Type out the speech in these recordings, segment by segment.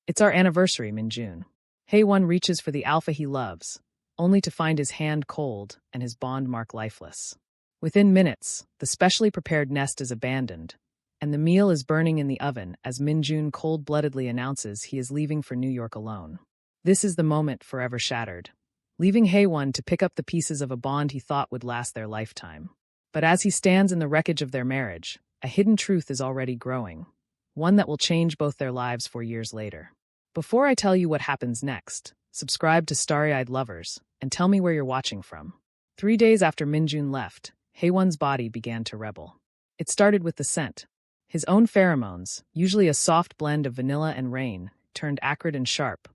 It's our anniversary, Minjun. Haewon reaches for the alpha he loves, only to find his hand cold and his bond mark lifeless. Within minutes, the specially prepared nest is abandoned, and the meal is burning in the oven as Minjun cold-bloodedly announces he is leaving for New York alone. This is the moment forever shattered, leaving Haewon to pick up the pieces of a bond he thought would last their lifetime. But as he stands in the wreckage of their marriage, a hidden truth is already growing, one that will change both their lives 4 years later. Before I tell you what happens next, subscribe to Starry-Eyed Lovers and tell me where you're watching from. 3 days after Minjun left, Haewon's body began to rebel. It started with the scent. His own pheromones, usually a soft blend of vanilla and rain, turned acrid and sharp,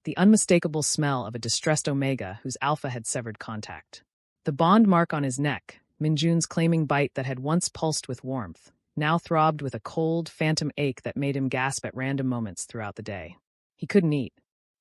the unmistakable smell of a distressed omega whose alpha had severed contact. The bond mark on his neck, Minjun's claiming bite that had once pulsed with warmth, now throbbed with a cold, phantom ache that made him gasp at random moments throughout the day. He couldn't eat,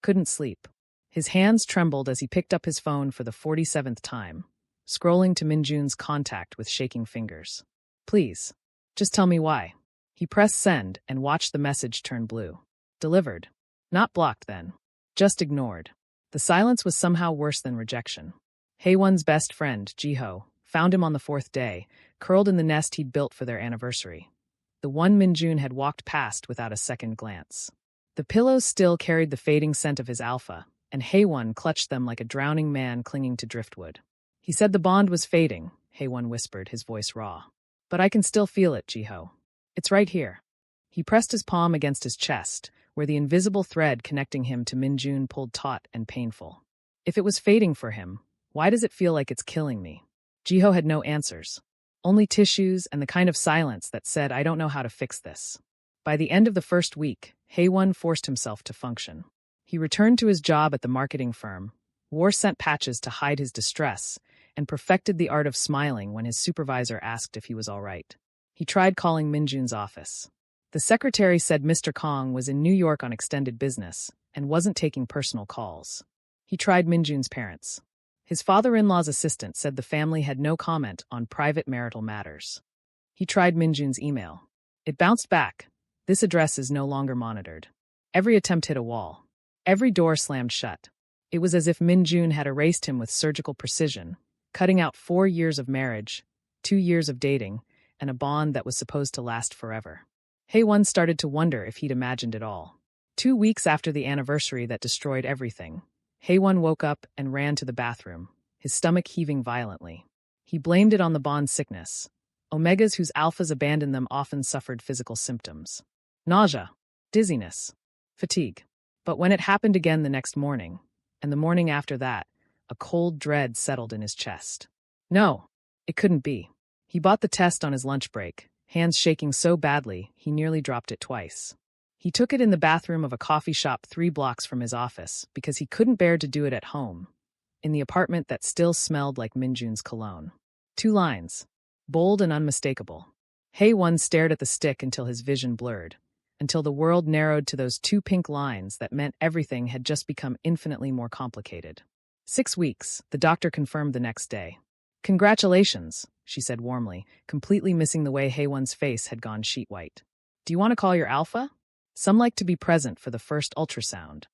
couldn't sleep. His hands trembled as he picked up his phone for the 47th time, scrolling to Minjun's contact with shaking fingers. Please, just tell me why. He pressed send and watched the message turn blue. Delivered. Not blocked then. Just ignored. The silence was somehow worse than rejection. Haewon's best friend, Jiho, found him on the 4th day, curled in the nest he'd built for their anniversary. The one Minjun had walked past without a second glance. The pillows still carried the fading scent of his alpha, and Haewon clutched them like a drowning man clinging to driftwood. He said the bond was fading, Haewon whispered, his voice raw. But I can still feel it, Jiho. It's right here. He pressed his palm against his chest, where the invisible thread connecting him to Minjun pulled taut and painful. If it was fading for him, why does it feel like it's killing me? Jiho had no answers. Only tissues and the kind of silence that said, I don't know how to fix this. By the end of the first week, Haewon forced himself to function. He returned to his job at the marketing firm, wore scent patches to hide his distress, and perfected the art of smiling when his supervisor asked if he was all right. He tried calling Minjun's office. The secretary said Mr. Kong was in New York on extended business and wasn't taking personal calls. He tried Minjun's parents. His father-in-law's assistant said the family had no comment on private marital matters. He tried Minjun's email. It bounced back. This address is no longer monitored. Every attempt hit a wall. Every door slammed shut. It was as if Minjun had erased him with surgical precision, cutting out 4 years of marriage, 2 years of dating, and a bond that was supposed to last forever. Haewon started to wonder if he'd imagined it all. 2 weeks after the anniversary that destroyed everything, Haewon woke up and ran to the bathroom, his stomach heaving violently. He blamed it on the bond sickness. Omegas whose alphas abandoned them often suffered physical symptoms. Nausea, dizziness, fatigue. But when it happened again the next morning, and the morning after that, a cold dread settled in his chest. No, it couldn't be. He bought the test on his lunch break, hands shaking so badly he nearly dropped it twice. He took it in the bathroom of a coffee shop 3 blocks from his office because he couldn't bear to do it at home, in the apartment that still smelled like Minjun's cologne. 2 lines, bold and unmistakable. Haewon stared at the stick until his vision blurred, until the world narrowed to those 2 pink lines that meant everything had just become infinitely more complicated. 6 weeks, the doctor confirmed the next day. Congratulations, she said warmly, completely missing the way Haewon's face had gone sheet white. Do you want to call your alpha? Some like to be present for the first ultrasound.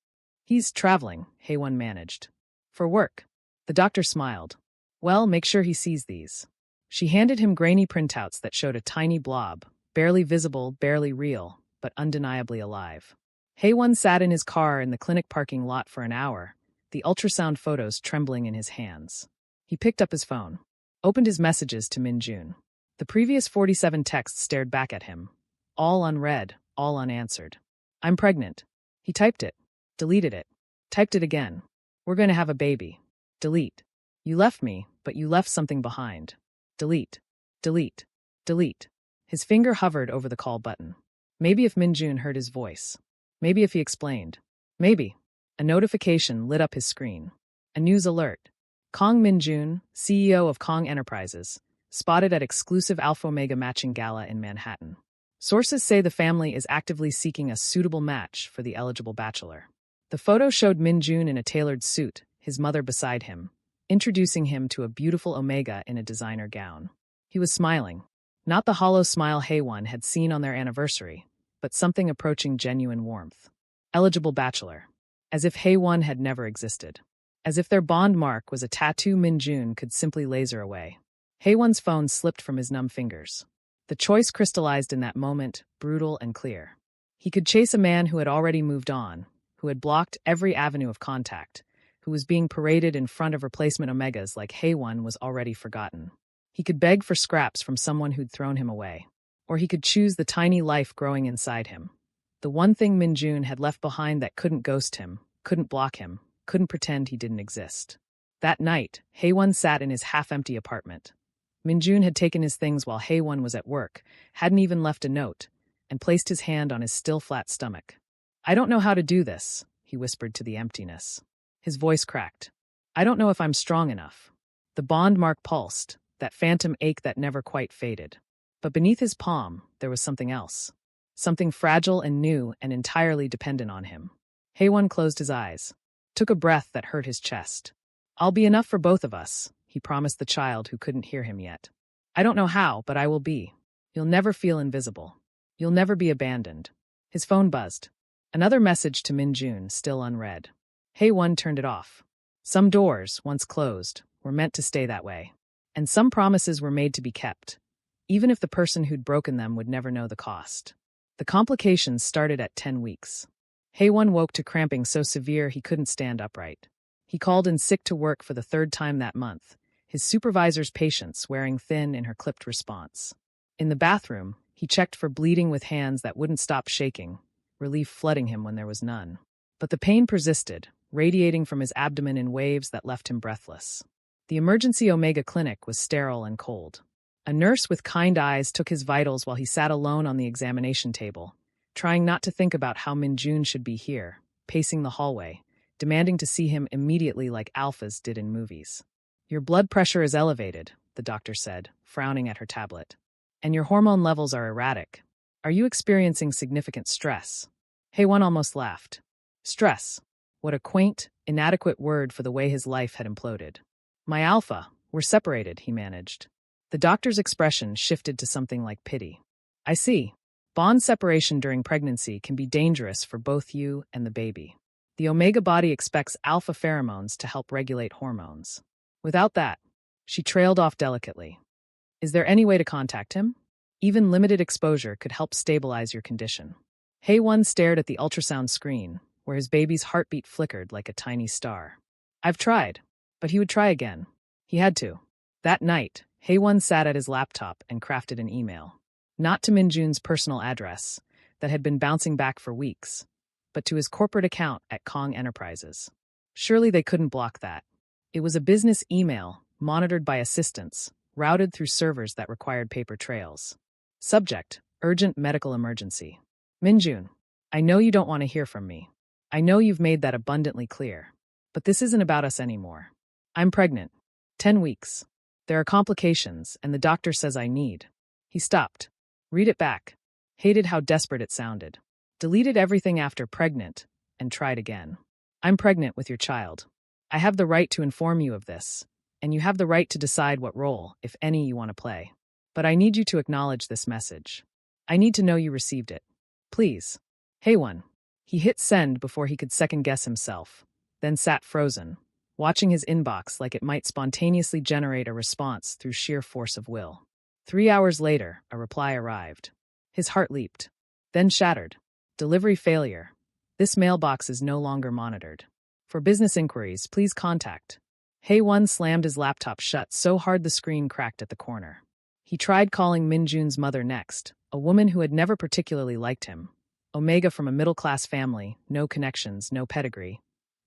He's traveling, Haewon managed. For work. The doctor smiled. Well, make sure he sees these. She handed him grainy printouts that showed a tiny blob, barely visible, barely real, but undeniably alive. Haewon sat in his car in the clinic parking lot for an hour, the ultrasound photos trembling in his hands. He picked up his phone, opened his messages to Minjun. The previous 47 texts stared back at him, all unread, all unanswered. I'm pregnant. He typed it, deleted it, typed it again. We're going to have a baby. Delete. You left me, but you left something behind. Delete. Delete. Delete. His finger hovered over the call button. Maybe if Minjun heard his voice. Maybe if he explained. Maybe. A notification lit up his screen. A news alert. Kong Minjun, CEO of Kong Enterprises, spotted at exclusive Alpha Omega matching gala in Manhattan. Sources say the family is actively seeking a suitable match for the eligible bachelor. The photo showed Minjun in a tailored suit, his mother beside him, introducing him to a beautiful Omega in a designer gown. He was smiling. Not the hollow smile Haewon had seen on their anniversary, but something approaching genuine warmth. Eligible bachelor. As if Hae-won had never existed. As if their bond mark was a tattoo Min-jun could simply laser away. Hae-won's phone slipped from his numb fingers. The choice crystallized in that moment, brutal and clear. He could chase a man who had already moved on, who had blocked every avenue of contact, who was being paraded in front of replacement Omegas like Hae-won was already forgotten. He could beg for scraps from someone who'd thrown him away. Or he could choose the tiny life growing inside him. The one thing Min-jun had left behind that couldn't ghost him, couldn't block him, couldn't pretend he didn't exist. That night, Hae-won sat in his half-empty apartment. Min-jun had taken his things while Hae-won was at work, hadn't even left a note, and placed his hand on his still flat stomach. "I don't know how to do this," he whispered to the emptiness. His voice cracked. "I don't know if I'm strong enough." The bond mark pulsed, that phantom ache that never quite faded. But beneath his palm, there was something else. Something fragile and new and entirely dependent on him. Hae-won closed his eyes, took a breath that hurt his chest. "I'll be enough for both of us," he promised the child who couldn't hear him yet. "I don't know how, but I will be. You'll never feel invisible. You'll never be abandoned." His phone buzzed. Another message to Min-jun, still unread. Hae-won turned it off. Some doors, once closed, were meant to stay that way. And some promises were made to be kept, even if the person who'd broken them would never know the cost. The complications started at 10 weeks. Hae-won woke to cramping so severe he couldn't stand upright. He called in sick to work for the third time that month, his supervisor's patience wearing thin in her clipped response. In the bathroom, he checked for bleeding with hands that wouldn't stop shaking, relief flooding him when there was none. But the pain persisted, radiating from his abdomen in waves that left him breathless. The emergency Omega clinic was sterile and cold. A nurse with kind eyes took his vitals while he sat alone on the examination table, trying not to think about how Min-jun should be here, pacing the hallway, demanding to see him immediately like alphas did in movies. "Your blood pressure is elevated," the doctor said, frowning at her tablet. "And your hormone levels are erratic. Are you experiencing significant stress?" Hae-won almost laughed. Stress. What a quaint, inadequate word for the way his life had imploded. "My alpha, we're separated," he managed. The doctor's expression shifted to something like pity. "I see. Bond separation during pregnancy can be dangerous for both you and the baby. The Omega body expects alpha pheromones to help regulate hormones. Without that," she trailed off delicately. "Is there any way to contact him? Even limited exposure could help stabilize your condition." Hae-won stared at the ultrasound screen, where his baby's heartbeat flickered like a tiny star. "I've tried." But he would try again. He had to. That night, Hae-won sat at his laptop and crafted an email. Not to Min-jun's personal address, that had been bouncing back for weeks, but to his corporate account at Kong Enterprises. Surely they couldn't block that. It was a business email, monitored by assistants, routed through servers that required paper trails. Subject: urgent medical emergency. "Min-jun, I know you don't want to hear from me. I know you've made that abundantly clear. But this isn't about us anymore. I'm pregnant. 10 weeks. There are complications, and the doctor says I need." He stopped. Read it back. Hated how desperate it sounded. Deleted everything after pregnant, and tried again. "I'm pregnant with your child. I have the right to inform you of this, and you have the right to decide what role, if any, you want to play. But I need you to acknowledge this message. I need to know you received it. Please." Hae-won. He hit send before he could second-guess himself, then sat frozen, watching his inbox like it might spontaneously generate a response through sheer force of will. 3 hours later, a reply arrived. His heart leaped, then shattered. "Delivery failure. This mailbox is no longer monitored. For business inquiries, please contact." Hae-won slammed his laptop shut so hard the screen cracked at the corner. He tried calling Min-jun's mother next, a woman who had never particularly liked him. Omega from a middle-class family, no connections, no pedigree,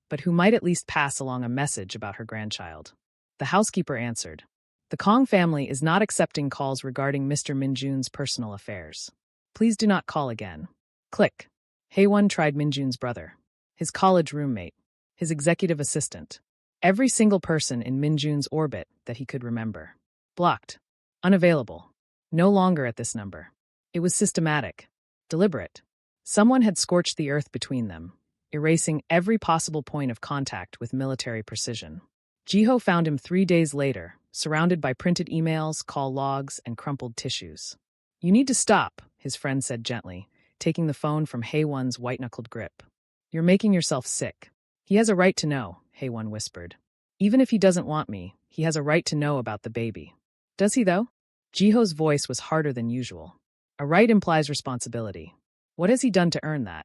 but who might at least pass along a message about her grandchild. The housekeeper answered. "The Kong family is not accepting calls regarding Mr. Min-jun's personal affairs. Please do not call again." Click. Hae-won tried Min-jun's brother, his college roommate, his executive assistant, every single person in Min-jun's orbit that he could remember. Blocked. Unavailable. No longer at this number. It was systematic. Deliberate. Someone had scorched the earth between them, erasing every possible point of contact with military precision. Jiho found him 3 days later, surrounded by printed emails, call logs, and crumpled tissues. "You need to stop," his friend said gently, taking the phone from Hae-won's white-knuckled grip. You're making yourself sick. He has a right to know, Haewon whispered. Even if he doesn't want me, he has a right to know about the baby. Does he, though? Jiho's voice was harder than usual. A right implies responsibility. What has he done to earn that?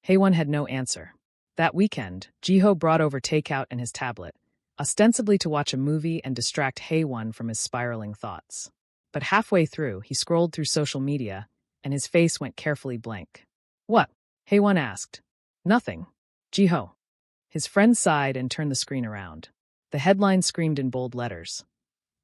Haewon had no answer. That weekend, Jiho brought over takeout and his tablet, ostensibly to watch a movie and distract Haewon from his spiraling thoughts. But halfway through, he scrolled through social media, and his face went carefully blank. What? Haewon asked. Nothing. Jiho. His friend sighed and turned the screen around. The headline screamed in bold letters.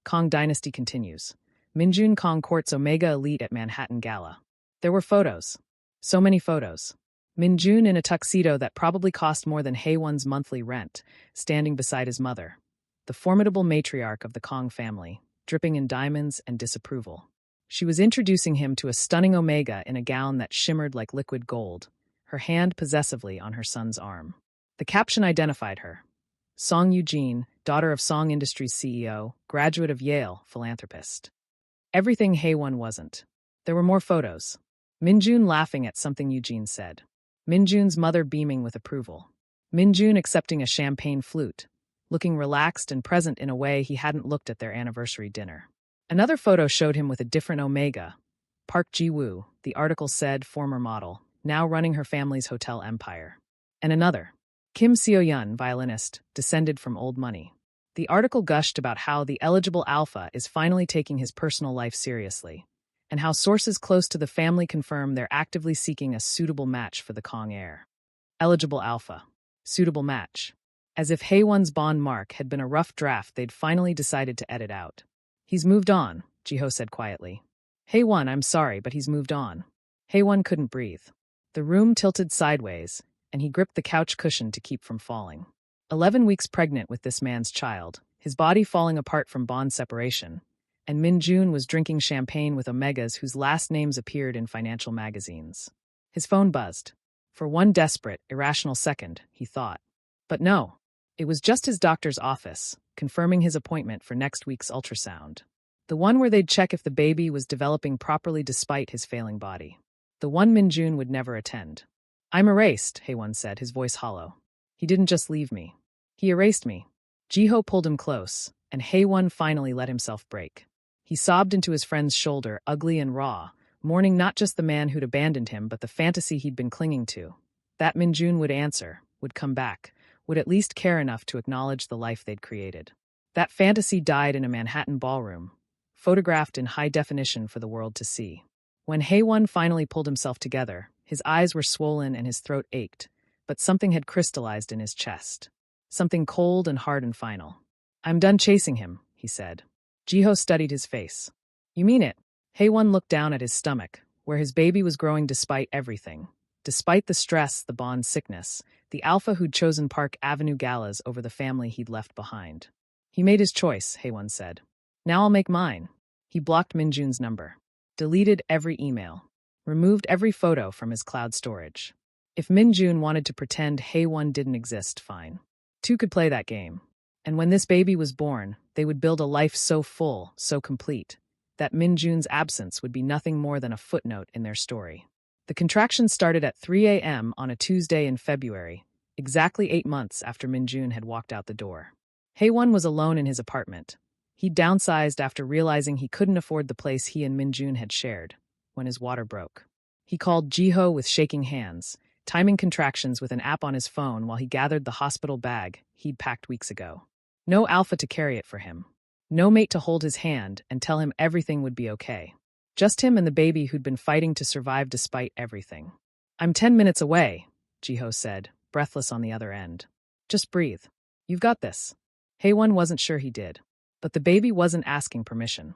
Kong Dynasty continues. Minjun Kong courts Omega Elite at Manhattan Gala. There were photos. So many photos. Minjun in a tuxedo that probably cost more than Haewon's monthly rent, standing beside his mother, the formidable matriarch of the Kong family, dripping in diamonds and disapproval. She was introducing him to a stunning Omega in a gown that shimmered like liquid gold, her hand possessively on her son's arm. The caption identified her. Song Eugene, daughter of Song Industries CEO, graduate of Yale, philanthropist. Everything Haewon wasn't. There were more photos. Minjun laughing at something Eugene said. Minjun's mother beaming with approval. Minjun accepting a champagne flute, looking relaxed and present in a way he hadn't looked at their anniversary dinner. Another photo showed him with a different Omega. Park Ji-woo, the article said, former model, now running her family's hotel empire. And another. Kim Seo-yeon, violinist, descended from old money. The article gushed about how the eligible alpha is finally taking his personal life seriously, and how sources close to the family confirm they're actively seeking a suitable match for the Kong heir. Eligible alpha. Suitable match. As if Haewon's bond mark had been a rough draft they'd finally decided to edit out. He's moved on, Jiho said quietly. Haewon, I'm sorry, but he's moved on. Haewon couldn't breathe. The room tilted sideways, and he gripped the couch cushion to keep from falling. 11 weeks pregnant with this man's child, his body falling apart from bond separation, and Minjun was drinking champagne with Omegas whose last names appeared in financial magazines. His phone buzzed. For one desperate, irrational second, he thought. But no, it was just his doctor's office, confirming his appointment for next week's ultrasound. The one where they'd check if the baby was developing properly despite his failing body. The one Minjun would never attend. I'm erased, Haewon said, his voice hollow. He didn't just leave me. He erased me. Jiho pulled him close, and Haewon finally let himself break. He sobbed into his friend's shoulder, ugly and raw, mourning not just the man who'd abandoned him but the fantasy he'd been clinging to. That Minjun would answer, would come back, would at least care enough to acknowledge the life they'd created. That fantasy died in a Manhattan ballroom, photographed in high definition for the world to see. When Haewon finally pulled himself together, his eyes were swollen and his throat ached, but something had crystallized in his chest. Something cold and hard and final. I'm done chasing him, he said. Jiho studied his face. You mean it? Haewon looked down at his stomach, where his baby was growing despite everything. Despite the stress, the bond sickness, the alpha who'd chosen Park Avenue galas over the family he'd left behind. He made his choice, Haewon said. Now I'll make mine. He blocked Minjun's number. Deleted every email. Removed every photo from his cloud storage. If Minjun wanted to pretend Haewon didn't exist, fine. Two could play that game. And when this baby was born, they would build a life so full, so complete, that Minjun's absence would be nothing more than a footnote in their story. The contractions started at 3 a.m. on a Tuesday in February, exactly 8 months after Minjun had walked out the door. Haewon was alone in his apartment. He downsized after realizing he couldn't afford the place he and Minjun had shared, when his water broke. He called Jiho with shaking hands, timing contractions with an app on his phone while he gathered the hospital bag he'd packed weeks ago. No alpha to carry it for him. No mate to hold his hand and tell him everything would be okay. Just him and the baby who'd been fighting to survive despite everything. I'm 10 minutes away, Jiho said, breathless on the other end. Just breathe. You've got this. Haewon wasn't sure he did. But the baby wasn't asking permission.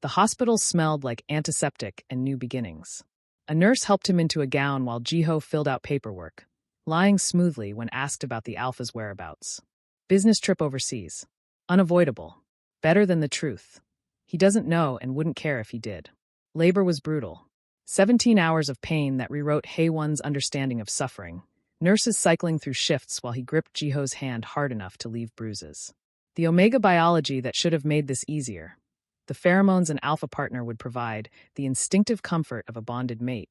The hospital smelled like antiseptic and new beginnings. A nurse helped him into a gown while Jiho filled out paperwork, lying smoothly when asked about the alpha's whereabouts. Business trip overseas. Unavoidable. Better than the truth. He doesn't know and wouldn't care if he did. Labor was brutal. 17 hours of pain that rewrote Haewon's understanding of suffering. Nurses cycling through shifts while he gripped Jiho's hand hard enough to leave bruises. The omega biology that should have made this easier, the pheromones an alpha partner would provide, the instinctive comfort of a bonded mate,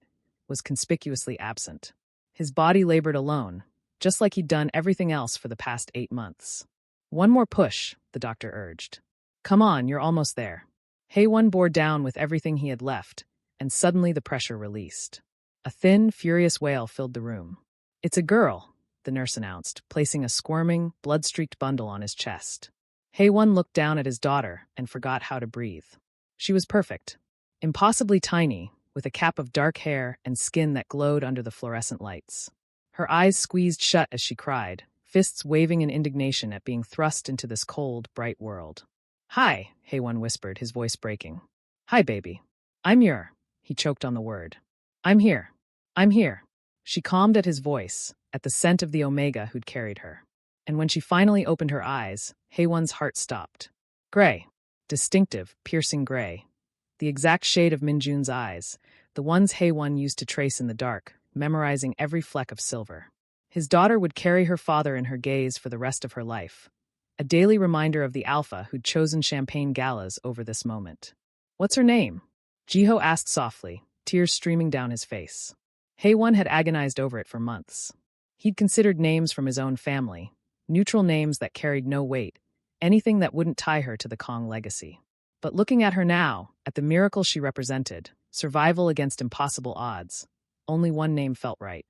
was conspicuously absent. His body labored alone, just like he'd done everything else for the past 8 months. One more push, the doctor urged. Come on, you're almost there. Haewon bore down with everything he had left, and suddenly the pressure released. A thin, furious wail filled the room. It's a girl, the nurse announced, placing a squirming, blood-streaked bundle on his chest. Haewon looked down at his daughter and forgot how to breathe. She was perfect, impossibly tiny, with a cap of dark hair and skin that glowed under the fluorescent lights. Her eyes squeezed shut as she cried, fists waving in indignation at being thrust into this cold, bright world. Hi, Haewon whispered, his voice breaking. Hi, baby. He choked on the word. I'm here. She calmed at his voice, at the scent of the Omega who'd carried her. And when she finally opened her eyes, Haewon's heart stopped. Gray. Distinctive, piercing gray. The exact shade of Minjun's eyes, the ones Haewon used to trace in the dark, memorizing every fleck of silver. His daughter would carry her father in her gaze for the rest of her life, a daily reminder of the alpha who'd chosen champagne galas over this moment. What's her name? Jiho asked softly, tears streaming down his face. Haewon had agonized over it for months. He'd considered names from his own family, neutral names that carried no weight, anything that wouldn't tie her to the Kong legacy. But looking at her now, at the miracle she represented, survival against impossible odds, only one name felt right.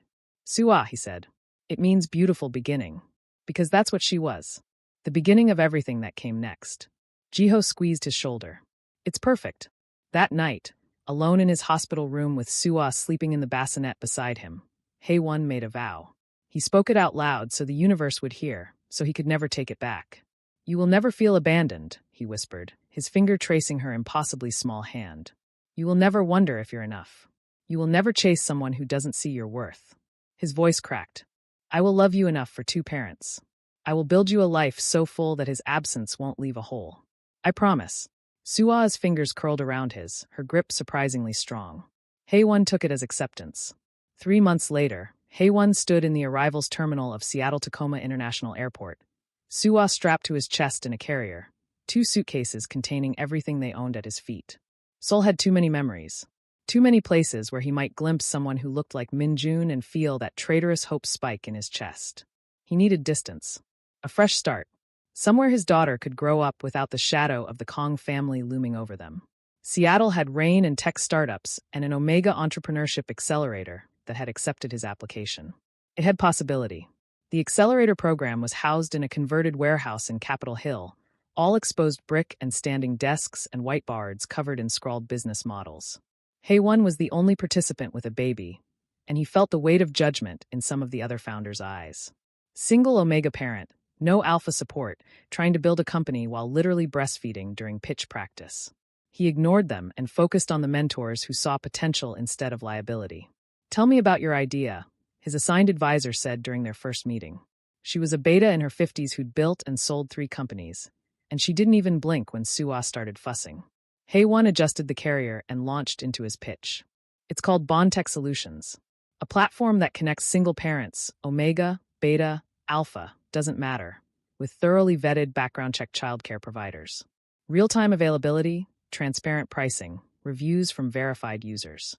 Suah, he said. It means beautiful beginning. Because that's what she was. The beginning of everything that came next. Jiho squeezed his shoulder. It's perfect. That night, alone in his hospital room with Suah sleeping in the bassinet beside him, Haewon made a vow. He spoke it out loud so the universe would hear, so he could never take it back. You will never feel abandoned, he whispered, his finger tracing her impossibly small hand. You will never wonder if you're enough. You will never chase someone who doesn't see your worth. His voice cracked. I will love you enough for 2 parents. I will build you a life so full that his absence won't leave a hole. I promise. Suah's fingers curled around his, her grip surprisingly strong. Haewon took it as acceptance. 3 months later, Haewon stood in the arrivals terminal of Seattle-Tacoma International Airport, Suah strapped to his chest in a carrier, 2 suitcases containing everything they owned at his feet. Seoul had too many memories. Too many places where he might glimpse someone who looked like Minjun and feel that traitorous hope spike in his chest. He needed distance. A fresh start. Somewhere his daughter could grow up without the shadow of the Kong family looming over them. Seattle had rain and tech startups and an Omega entrepreneurship accelerator that had accepted his application. It had possibility. The accelerator program was housed in a converted warehouse in Capitol Hill, all exposed brick and standing desks and whiteboards covered in scrawled business models. Haewon was the only participant with a baby, and he felt the weight of judgment in some of the other founders' eyes. Single Omega parent, no alpha support, trying to build a company while literally breastfeeding during pitch practice. He ignored them and focused on the mentors who saw potential instead of liability. Tell me about your idea, his assigned advisor said during their first meeting. She was a beta in her 50s who'd built and sold 3 companies, and she didn't even blink when Suah started fussing. Haewon adjusted the carrier and launched into his pitch. It's called Bondtech Solutions, a platform that connects single parents, Omega, Beta, Alpha, doesn't matter, with thoroughly vetted background-check childcare providers. Real-time availability, transparent pricing, reviews from verified users.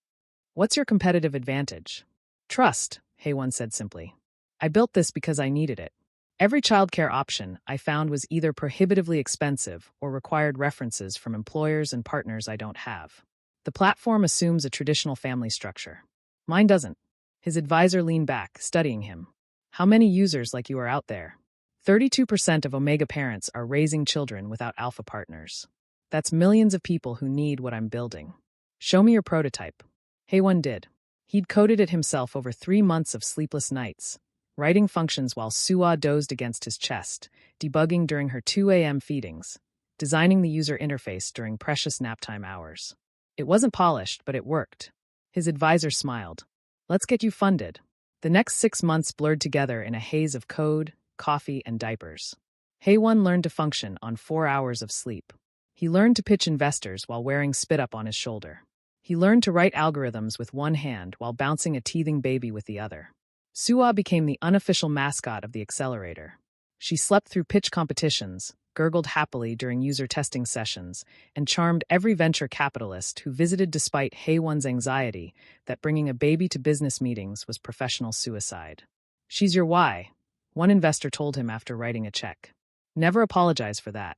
What's your competitive advantage? Trust, Haewon said simply. I built this because I needed it. Every childcare option I found was either prohibitively expensive or required references from employers and partners I don't have. The platform assumes a traditional family structure. Mine doesn't. His advisor leaned back, studying him. How many users like you are out there? 32% of Omega parents are raising children without alpha partners. That's millions of people who need what I'm building. Show me your prototype. Haewon did. He'd coded it himself over 3 months of sleepless nights, writing functions while Suah dozed against his chest, debugging during her 2 a.m. feedings, designing the user interface during precious naptime hours. It wasn't polished, but it worked. His advisor smiled. Let's get you funded. The next 6 months blurred together in a haze of code, coffee, and diapers. Haewon learned to function on 4 hours of sleep. He learned to pitch investors while wearing spit up on his shoulder. He learned to write algorithms with one hand while bouncing a teething baby with the other. Suah became the unofficial mascot of the accelerator. She slept through pitch competitions, gurgled happily during user testing sessions, and charmed every venture capitalist who visited despite Haewon's anxiety that bringing a baby to business meetings was professional suicide. She's your why, one investor told him after writing a check. Never apologize for that.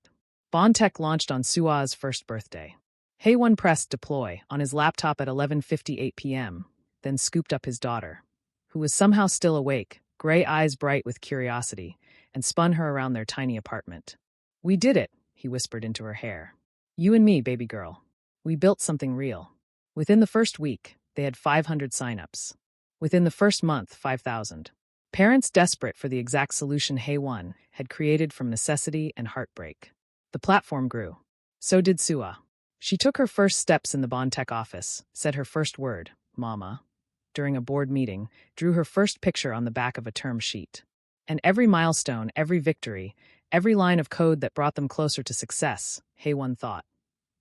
Bondtech launched on Sua's first birthday. Haewon pressed deploy on his laptop at 11:58 p.m., then scooped up his daughter, who was somehow still awake, gray eyes bright with curiosity, and spun her around their tiny apartment. "We did it," he whispered into her hair. "You and me, baby girl. We built something real." Within the first week, they had 500 signups. Within the first month, 5,000. Parents desperate for the exact solution Haewon had created from necessity and heartbreak. The platform grew. So did Sua. She took her first steps in the Bondtech office, said her first word, "Mama," during a board meeting, drew her first picture on the back of a term sheet. And every milestone, every victory, every line of code that brought them closer to success, Haewon thought,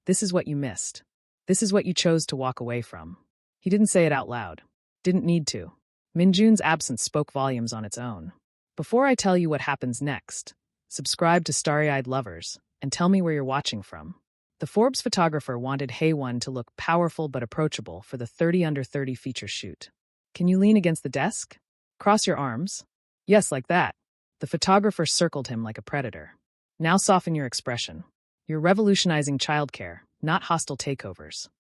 "This is what you missed. This is what you chose to walk away from." He didn't say it out loud. Didn't need to. Minjun's absence spoke volumes on its own. Before I tell you what happens next, subscribe to Starry-Eyed Lovers and tell me where you're watching from. The Forbes photographer wanted Haewon to look powerful but approachable for the 30 Under 30 feature shoot. "Can you lean against the desk? Cross your arms?" "Yes, like that." The photographer circled him like a predator. "Now soften your expression. You're revolutionizing childcare, not hostile takeovers."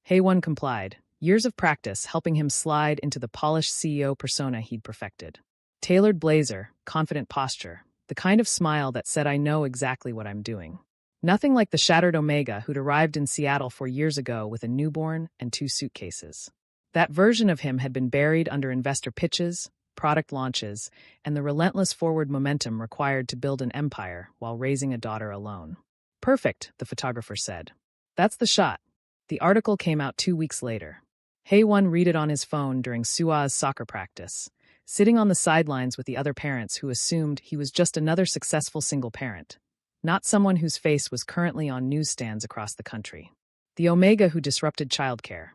Haewon complied, years of practice helping him slide into the polished CEO persona he'd perfected. Tailored blazer, confident posture, the kind of smile that said, "I know exactly what I'm doing." Nothing like the shattered Omega who'd arrived in Seattle 4 years ago with a newborn and 2 suitcases. That version of him had been buried under investor pitches, product launches, and the relentless forward momentum required to build an empire while raising a daughter alone. "Perfect," the photographer said. "That's the shot." The article came out 2 weeks later. Haewon read it on his phone during Sua's soccer practice, sitting on the sidelines with the other parents who assumed he was just another successful single parent, not someone whose face was currently on newsstands across the country. The Omega who disrupted childcare.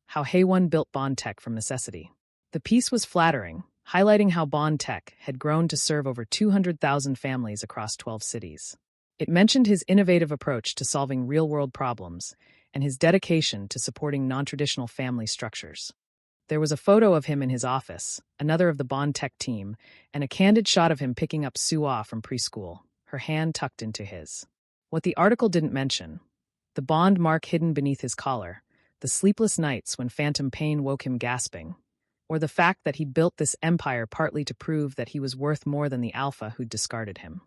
How Haewon built Bondtech from necessity. The piece was flattering, highlighting how Bondtech had grown to serve over 200,000 families across 12 cities. It mentioned his innovative approach to solving real-world problems and his dedication to supporting non-traditional family structures. There was a photo of him in his office, another of the Bondtech team, and a candid shot of him picking up Sua from preschool, her hand tucked into his. What the article didn't mention, the Bond mark hidden beneath his collar, the sleepless nights when phantom pain woke him gasping, or the fact that he'd built this empire partly to prove that he was worth more than the alpha who'd discarded him.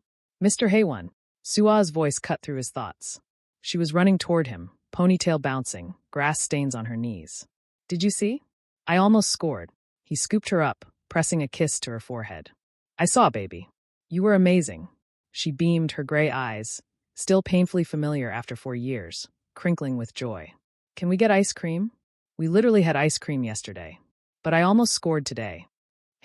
"Mr. Haewon," Sua's voice cut through his thoughts. She was running toward him, ponytail bouncing, grass stains on her knees. "Did you see? I almost scored." He scooped her up, pressing a kiss to her forehead. "I saw, baby. You were amazing." She beamed, her gray eyes, still painfully familiar after 4 years, crinkling with joy. "Can we get ice cream? We literally had ice cream yesterday. But I almost scored today."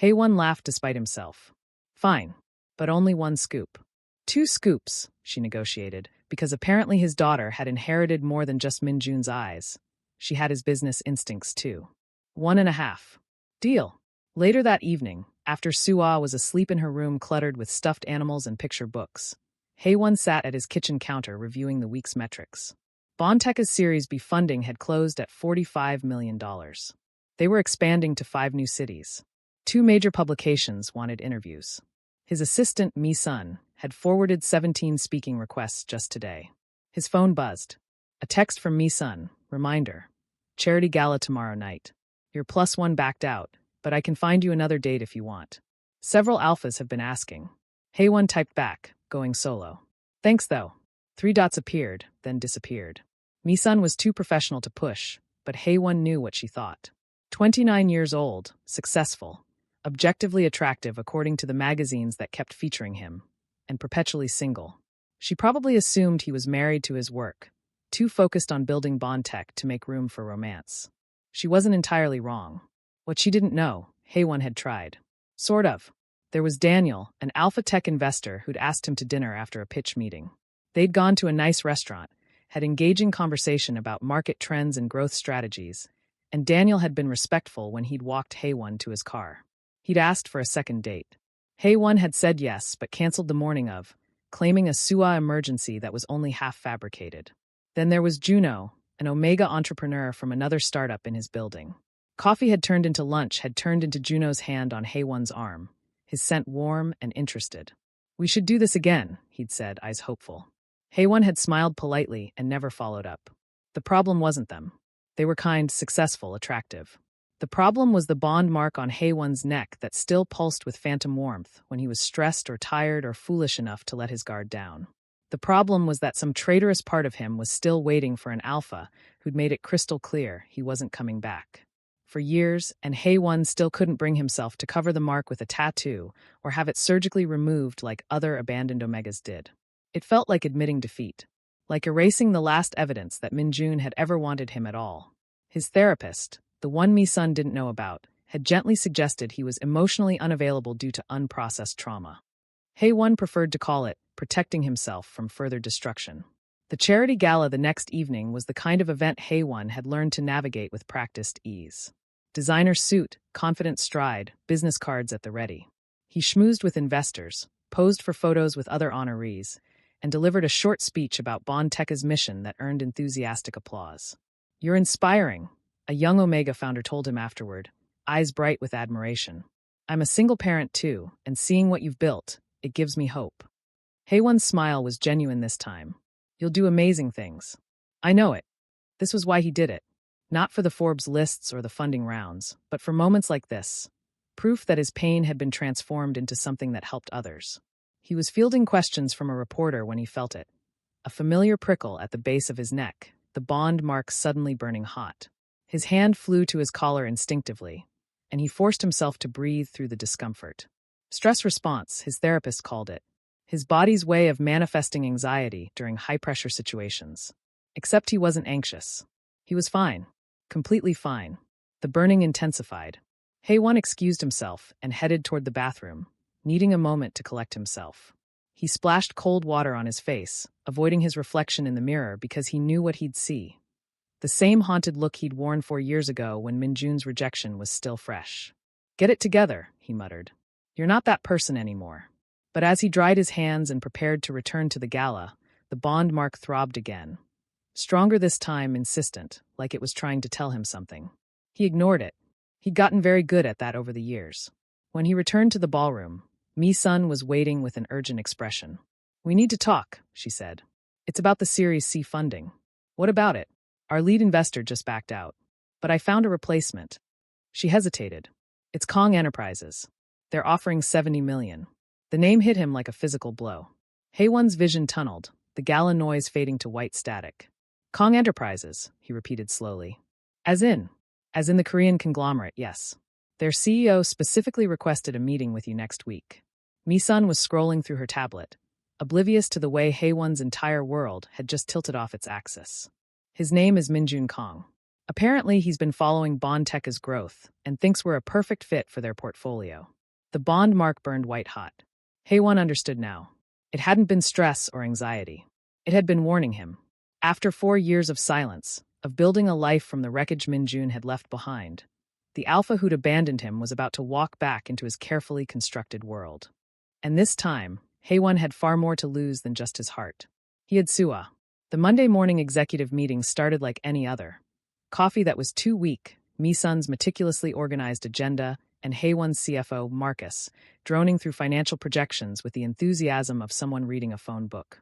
Haewon laughed despite himself. "Fine, but only 1 scoop." 2 scoops, she negotiated, because apparently his daughter had inherited more than just Minjun's eyes. She had his business instincts too. 1.5. Deal. Later that evening, after Sua was asleep in her room cluttered with stuffed animals and picture books, Haewon sat at his kitchen counter reviewing the week's metrics. Bondtech's Series B funding had closed at $45 million. They were expanding to 5 new cities. 2 major publications wanted interviews. His assistant, Mi-sun, had forwarded 17 speaking requests just today. His phone buzzed. A text from Mi-sun, reminder, "Charity gala tomorrow night. Your +1 backed out, but I can find you another date if you want." Several alphas have been asking. Haewon typed back, going solo. "Thanks though." 3 dots appeared, then disappeared. Mi-sun was too professional to push, but Haewon knew what she thought. 29 years old, successful, objectively attractive according to the magazines that kept featuring him, and perpetually single. She probably assumed he was married to his work, too focused on building Bondtech to make room for romance. She wasn't entirely wrong. What she didn't know, Haewon had tried. Sort of. There was Daniel, an alpha tech investor who'd asked him to dinner after a pitch meeting. They'd gone to a nice restaurant, had engaging conversation about market trends and growth strategies, and Daniel had been respectful when he'd walked Haewon to his car. He'd asked for a second date. Haewon had said yes, but canceled the morning of, claiming a Sua emergency that was only half fabricated. Then there was Juno, an Omega entrepreneur from another startup in his building. Coffee had turned into lunch, had turned into Juno's hand on Haewon's arm, his scent warm and interested. "We should do this again," he'd said, eyes hopeful. Haewon had smiled politely and never followed up. The problem wasn't them. They were kind, successful, attractive. The problem was the bond mark on Haewon's neck that still pulsed with phantom warmth when he was stressed or tired or foolish enough to let his guard down. The problem was that some traitorous part of him was still waiting for an alpha who'd made it crystal clear he wasn't coming back. For years, and Haewon still couldn't bring himself to cover the mark with a tattoo or have it surgically removed like other abandoned Omegas did. It felt like admitting defeat, like erasing the last evidence that Min-jun had ever wanted him at all. His therapist, the one Mi-sun didn't know about, had gently suggested he was emotionally unavailable due to unprocessed trauma. Haewon preferred to call it protecting himself from further destruction. The charity gala the next evening was the kind of event Haewon had learned to navigate with practiced ease. Designer suit, confident stride, business cards at the ready. He schmoozed with investors, posed for photos with other honorees, and delivered a short speech about Bond-Tekka's mission that earned enthusiastic applause. "You're inspiring," a young Omega founder told him afterward, eyes bright with admiration. "I'm a single parent too, and seeing what you've built, it gives me hope." Haewon's smile was genuine this time. "You'll do amazing things. I know it." This was why he did it. Not for the Forbes lists or the funding rounds, but for moments like this. Proof that his pain had been transformed into something that helped others. He was fielding questions from a reporter when he felt it. A familiar prickle at the base of his neck, the bond mark suddenly burning hot. His hand flew to his collar instinctively, and he forced himself to breathe through the discomfort. Stress response, his therapist called it. His body's way of manifesting anxiety during high-pressure situations. Except he wasn't anxious. He was fine. Completely fine. The burning intensified. Haewon excused himself and headed toward the bathroom, needing a moment to collect himself. He splashed cold water on his face, avoiding his reflection in the mirror because he knew what he'd see. The same haunted look he'd worn 4 years ago when Min-jun's rejection was still fresh. "Get it together," he muttered. "You're not that person anymore." But as he dried his hands and prepared to return to the gala, the bond mark throbbed again. Stronger this time, insistent, like it was trying to tell him something. He ignored it. He'd gotten very good at that over the years. When he returned to the ballroom, Mi-sun was waiting with an urgent expression. "We need to talk," she said. "It's about the Series C funding." "What about it?" "Our lead investor just backed out. But I found a replacement." She hesitated. "It's Kong Enterprises. They're offering $70 million. The name hit him like a physical blow. Haewon's vision tunneled, the gala noise fading to white static. "Kong Enterprises," he repeated slowly. As in the Korean conglomerate, yes. "Their CEO specifically requested a meeting with you next week." Mi-sun was scrolling through her tablet, oblivious to the way Haewon's entire world had just tilted off its axis. "His name is Min-jun Kong. Apparently he's been following Bond-Tekka's growth and thinks we're a perfect fit for their portfolio." The bond mark burned white hot. Haewon understood now. It hadn't been stress or anxiety. It had been warning him. After 4 years of silence, of building a life from the wreckage Min-jun had left behind, the alpha who'd abandoned him was about to walk back into his carefully constructed world. And this time, Haewon had far more to lose than just his heart. He had Suwa. The Monday morning executive meeting started like any other. Coffee that was too weak, Mi-sun's meticulously organized agenda, and Haewon's CFO, Marcus, droning through financial projections with the enthusiasm of someone reading a phone book.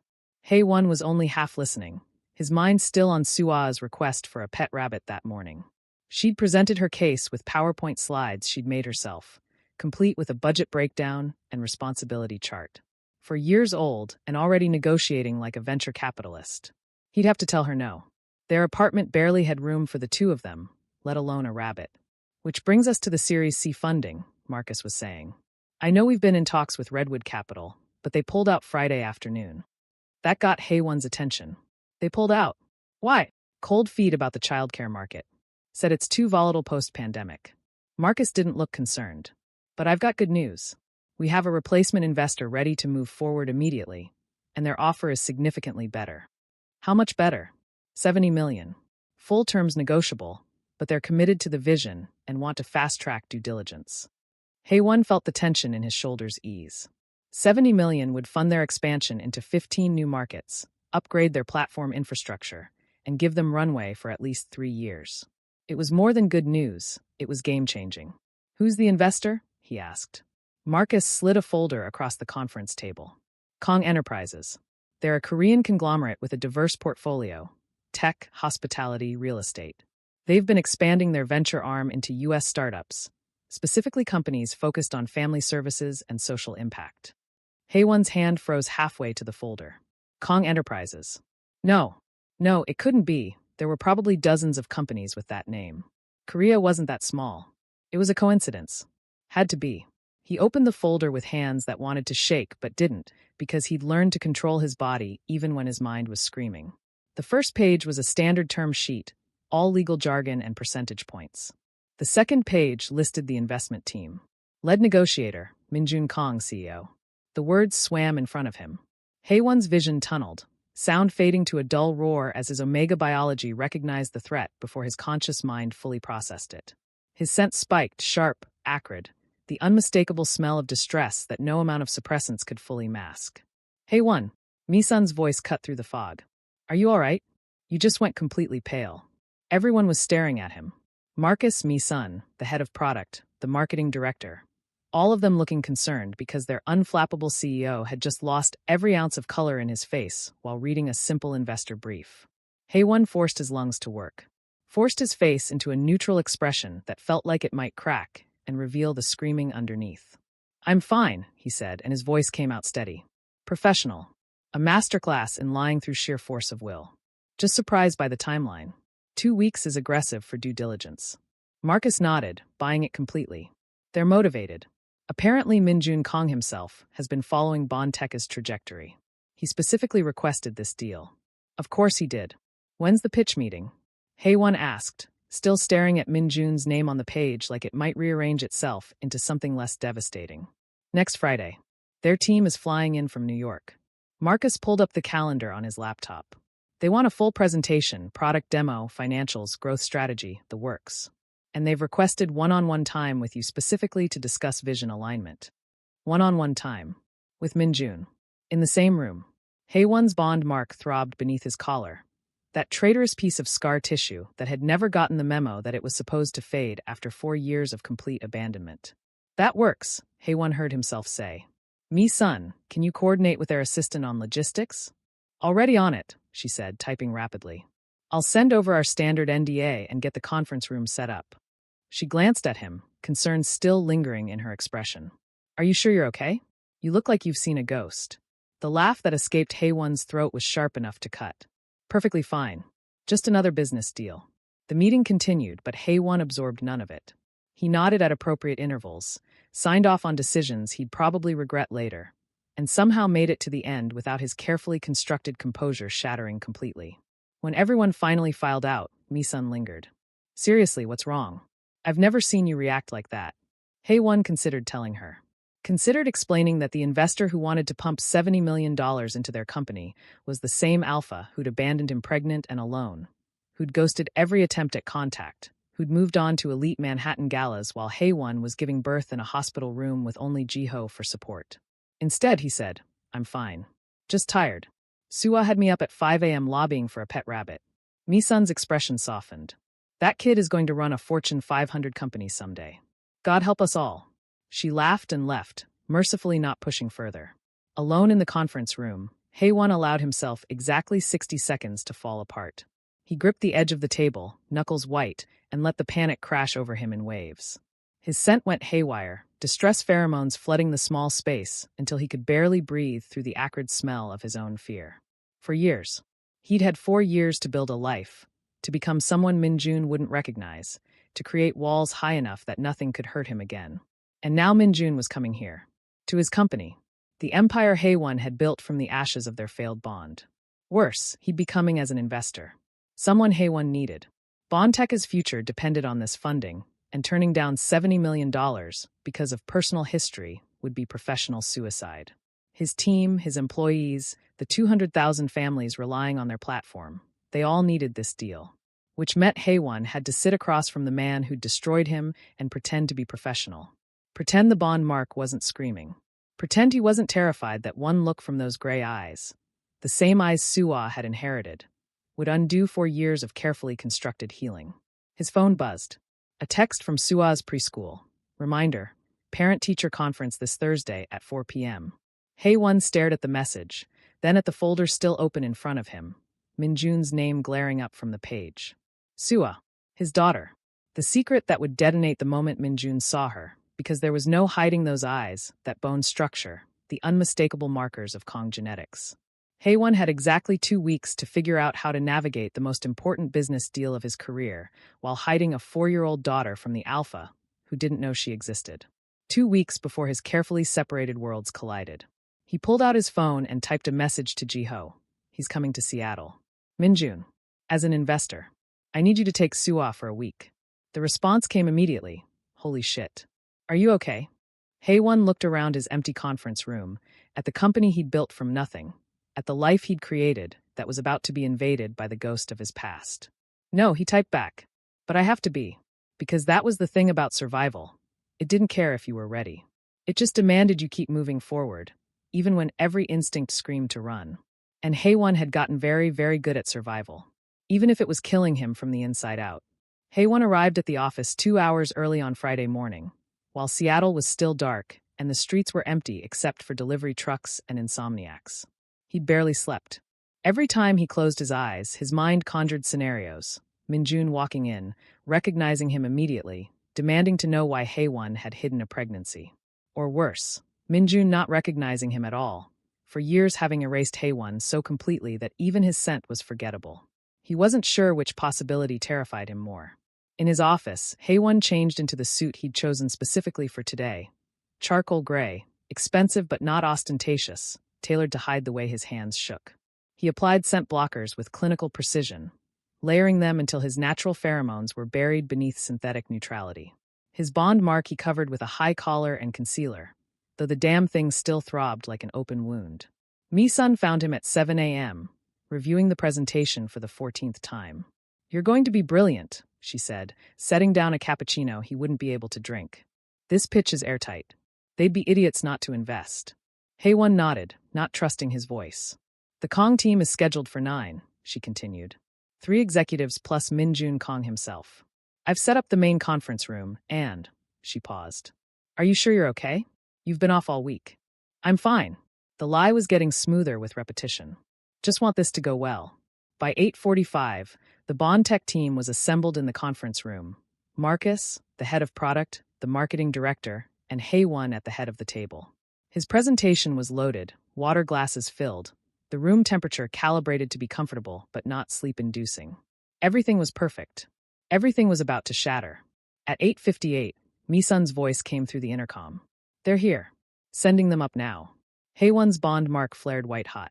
Haewon was only half listening, his mind still on Sua's request for a pet rabbit that morning. She'd presented her case with PowerPoint slides she'd made herself, complete with a budget breakdown and responsibility chart. For years old and already negotiating like a venture capitalist. He'd have to tell her no. Their apartment barely had room for the two of them, let alone a rabbit. "Which brings us to the Series C funding," Marcus was saying. "I know we've been in talks with Redwood Capital, but they pulled out Friday afternoon." That got Haewon's attention. "They pulled out? Why?" "Cold feet about the childcare market. Said it's too volatile post-pandemic." Marcus didn't look concerned. "But I've got good news. We have a replacement investor ready to move forward immediately, and their offer is significantly better." "How much better?" $70 million. Full terms negotiable, but they're committed to the vision and want to fast-track due diligence. Haewon felt the tension in his shoulders ease. $70 million would fund their expansion into 15 new markets, upgrade their platform infrastructure, and give them runway for at least 3 years. It was more than good news, it was game-changing. "Who's the investor?" he asked. Marcus slid a folder across the conference table. Kong Enterprises. They're a Korean conglomerate with a diverse portfolio: tech, hospitality, real estate. They've been expanding their venture arm into U.S. startups, specifically companies focused on family services and social impact. Haewon's hand froze halfway to the folder. Kong Enterprises. No, it couldn't be. There were probably dozens of companies with that name. Korea wasn't that small. It was a coincidence. Had to be. He opened the folder with hands that wanted to shake but didn't, because he'd learned to control his body even when his mind was screaming. The first page was a standard term sheet, all legal jargon and percentage points. The second page listed the investment team. Lead negotiator, Minjun Kong, CEO. The words swam in front of him. Haewon's vision tunneled, sound fading to a dull roar as his omega biology recognized the threat before his conscious mind fully processed it. His sense spiked, sharp, acrid, the unmistakable smell of distress that no amount of suppressants could fully mask. Haewon, Mi-sun's voice cut through the fog. Are you all right? You just went completely pale. Everyone was staring at him. Marcus, Mi-sun, the head of product, the marketing director, all of them looking concerned because their unflappable CEO had just lost every ounce of color in his face while reading a simple investor brief. Haewon forced his lungs to work, forced his face into a neutral expression that felt like it might crack and reveal the screaming underneath. I'm fine, he said, and his voice came out steady. Professional. A masterclass in lying through sheer force of will. Just surprised by the timeline. 2 weeks is aggressive for due diligence. Marcus nodded, buying it completely. They're motivated. Apparently Minjun Kong himself has been following Bondtech's trajectory. He specifically requested this deal. Of course he did. When's the pitch meeting? Haewon asked, still staring at Minjun's name on the page like it might rearrange itself into something less devastating. Next Friday. Their team is flying in from New York. Marcus pulled up the calendar on his laptop. They want a full presentation, product demo, financials, growth strategy, the works. And they've requested one-on-one time with you specifically to discuss vision alignment. One-on-one time. With Minjun. In the same room. Haewon's bond mark throbbed beneath his collar. That traitorous piece of scar tissue that had never gotten the memo that it was supposed to fade after 4 years of complete abandonment. That works, Haewon heard himself say. Mi-sun, can you coordinate with their assistant on logistics? Already on it, she said, typing rapidly. I'll send over our standard NDA and get the conference room set up. She glanced at him, concern still lingering in her expression. Are you sure you're okay? You look like you've seen a ghost. The laugh that escaped Haewon's throat was sharp enough to cut. Perfectly fine. Just another business deal. The meeting continued, but Haewon absorbed none of it. He nodded at appropriate intervals, signed off on decisions he'd probably regret later, and somehow made it to the end without his carefully constructed composure shattering completely. When everyone finally filed out, Mi-sun lingered. Seriously, what's wrong? I've never seen you react like that. Haewon considered telling her. Considered explaining that the investor who wanted to pump $70 million into their company was the same alpha who'd abandoned him pregnant and alone, who'd ghosted every attempt at contact, who'd moved on to elite Manhattan galas while Haewon was giving birth in a hospital room with only Jiho for support. Instead, he said, I'm fine. Just tired. Suwa had me up at 5 a.m. lobbying for a pet rabbit. Mi-sun's expression softened. That kid is going to run a Fortune 500 company someday. God help us all. She laughed and left, mercifully not pushing further. Alone in the conference room, Haewon allowed himself exactly 60 seconds to fall apart. He gripped the edge of the table, knuckles white, and let the panic crash over him in waves. His scent went haywire, distress pheromones flooding the small space until he could barely breathe through the acrid smell of his own fear. For years. He'd had 4 years to build a life, to become someone Minjun wouldn't recognize, to create walls high enough that nothing could hurt him again. And now Minjun was coming here. To his company. The empire Haewon had built from the ashes of their failed bond. Worse, he'd be coming as an investor. Someone Haewon needed. Bondtech's future depended on this funding, and turning down $70 million because of personal history would be professional suicide. His team, his employees, the 200,000 families relying on their platform, they all needed this deal. Which meant Haewon had to sit across from the man who'd destroyed him and pretend to be professional. Pretend the bond mark wasn't screaming. Pretend he wasn't terrified that one look from those gray eyes, the same eyes Suwa had inherited, would undo 4 years of carefully constructed healing. His phone buzzed. A text from Suwa's preschool. Reminder, Parent-teacher conference this Thursday at 4 p.m. Hae-won stared at the message, then at the folder still open in front of him, Min-jun's name glaring up from the page. Sua, his daughter. The secret that would detonate the moment Min-jun saw her, because there was no hiding those eyes, that bone structure, the unmistakable markers of Kong genetics. Hae-won had exactly 2 weeks to figure out how to navigate the most important business deal of his career while hiding a 4-year-old daughter from the alpha, who didn't know she existed. 2 weeks before his carefully separated worlds collided. He pulled out his phone and typed a message to Ji-ho. He's coming to Seattle. Min-jun, as an investor, I need you to take Sua for a week. The response came immediately. Holy shit. Are you okay? Hae-won looked around his empty conference room, at the company he'd built from nothing, at the life he'd created that was about to be invaded by the ghost of his past. No, he typed back. But I have to be. Because that was the thing about survival. It didn't care if you were ready. It just demanded you keep moving forward, even when every instinct screamed to run. And Hae-won had gotten very, very good at survival, even if it was killing him from the inside out. Hae-won arrived at the office 2 hours early on Friday morning, while Seattle was still dark and the streets were empty except for delivery trucks and insomniacs. He barely slept. Every time he closed his eyes, his mind conjured scenarios. Min-jun walking in, recognizing him immediately, demanding to know why Hae-won had hidden a pregnancy. Or worse, Min-jun not recognizing him at all, for years having erased Hae-won so completely that even his scent was forgettable. He wasn't sure which possibility terrified him more. In his office, Hae-won changed into the suit he'd chosen specifically for today. Charcoal gray, expensive but not ostentatious, tailored to hide the way his hands shook. He applied scent blockers with clinical precision, layering them until his natural pheromones were buried beneath synthetic neutrality. His bond mark he covered with a high collar and concealer, though the damn thing still throbbed like an open wound. Mi-sun found him at 7 a.m., reviewing the presentation for the 14th time. You're going to be brilliant, she said, setting down a cappuccino he wouldn't be able to drink. This pitch is airtight. They'd be idiots not to invest. Hae-won nodded, not trusting his voice. The Kong team is scheduled for 9, she continued. 3 executives plus Min-jun Kong himself. I've set up the main conference room, and, she paused. Are you sure you're okay? You've been off all week. I'm fine. The lie was getting smoother with repetition. Just want this to go well. By 8:45, the Bond Tech team was assembled in the conference room. Marcus, the head of product, the marketing director, and Hae-won at the head of the table. His presentation was loaded, water glasses filled, the room temperature calibrated to be comfortable but not sleep-inducing. Everything was perfect. Everything was about to shatter. At 8:58, Mi-sun's voice came through the intercom. They're here. Sending them up now. Hae-won's bond mark flared white-hot.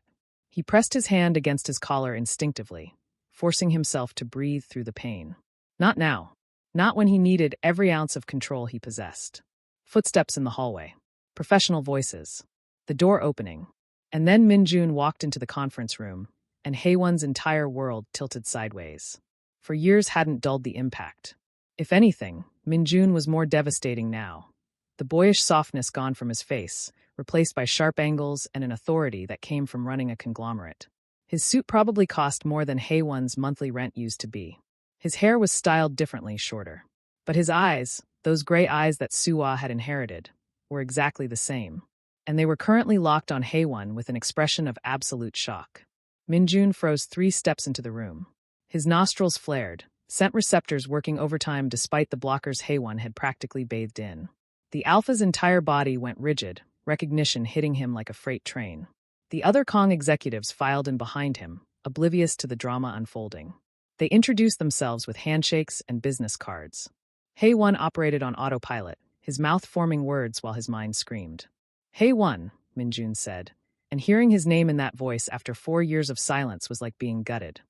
He pressed his hand against his collar instinctively, forcing himself to breathe through the pain. Not now. Not when he needed every ounce of control he possessed. Footsteps in the hallway. Professional voices. The door opening. And then Min-jun walked into the conference room, and Hae-won's entire world tilted sideways. For years hadn't dulled the impact. If anything, Min-jun was more devastating now. The boyish softness gone from his face, replaced by sharp angles and an authority that came from running a conglomerate. His suit probably cost more than Hae-won's monthly rent used to be. His hair was styled differently, shorter. But his eyes, those gray eyes that Sua had inherited, were exactly the same. And they were currently locked on Hae-won with an expression of absolute shock. Min-jun froze 3 steps into the room. His nostrils flared, scent receptors working overtime despite the blockers Hae-won had practically bathed in. The alpha's entire body went rigid, recognition hitting him like a freight train. The other Kong executives filed in behind him, oblivious to the drama unfolding. They introduced themselves with handshakes and business cards. Hae-won operated on autopilot, his mouth forming words while his mind screamed. Hae-won, Min-jun said, and hearing his name in that voice after 4 years of silence was like being gutted.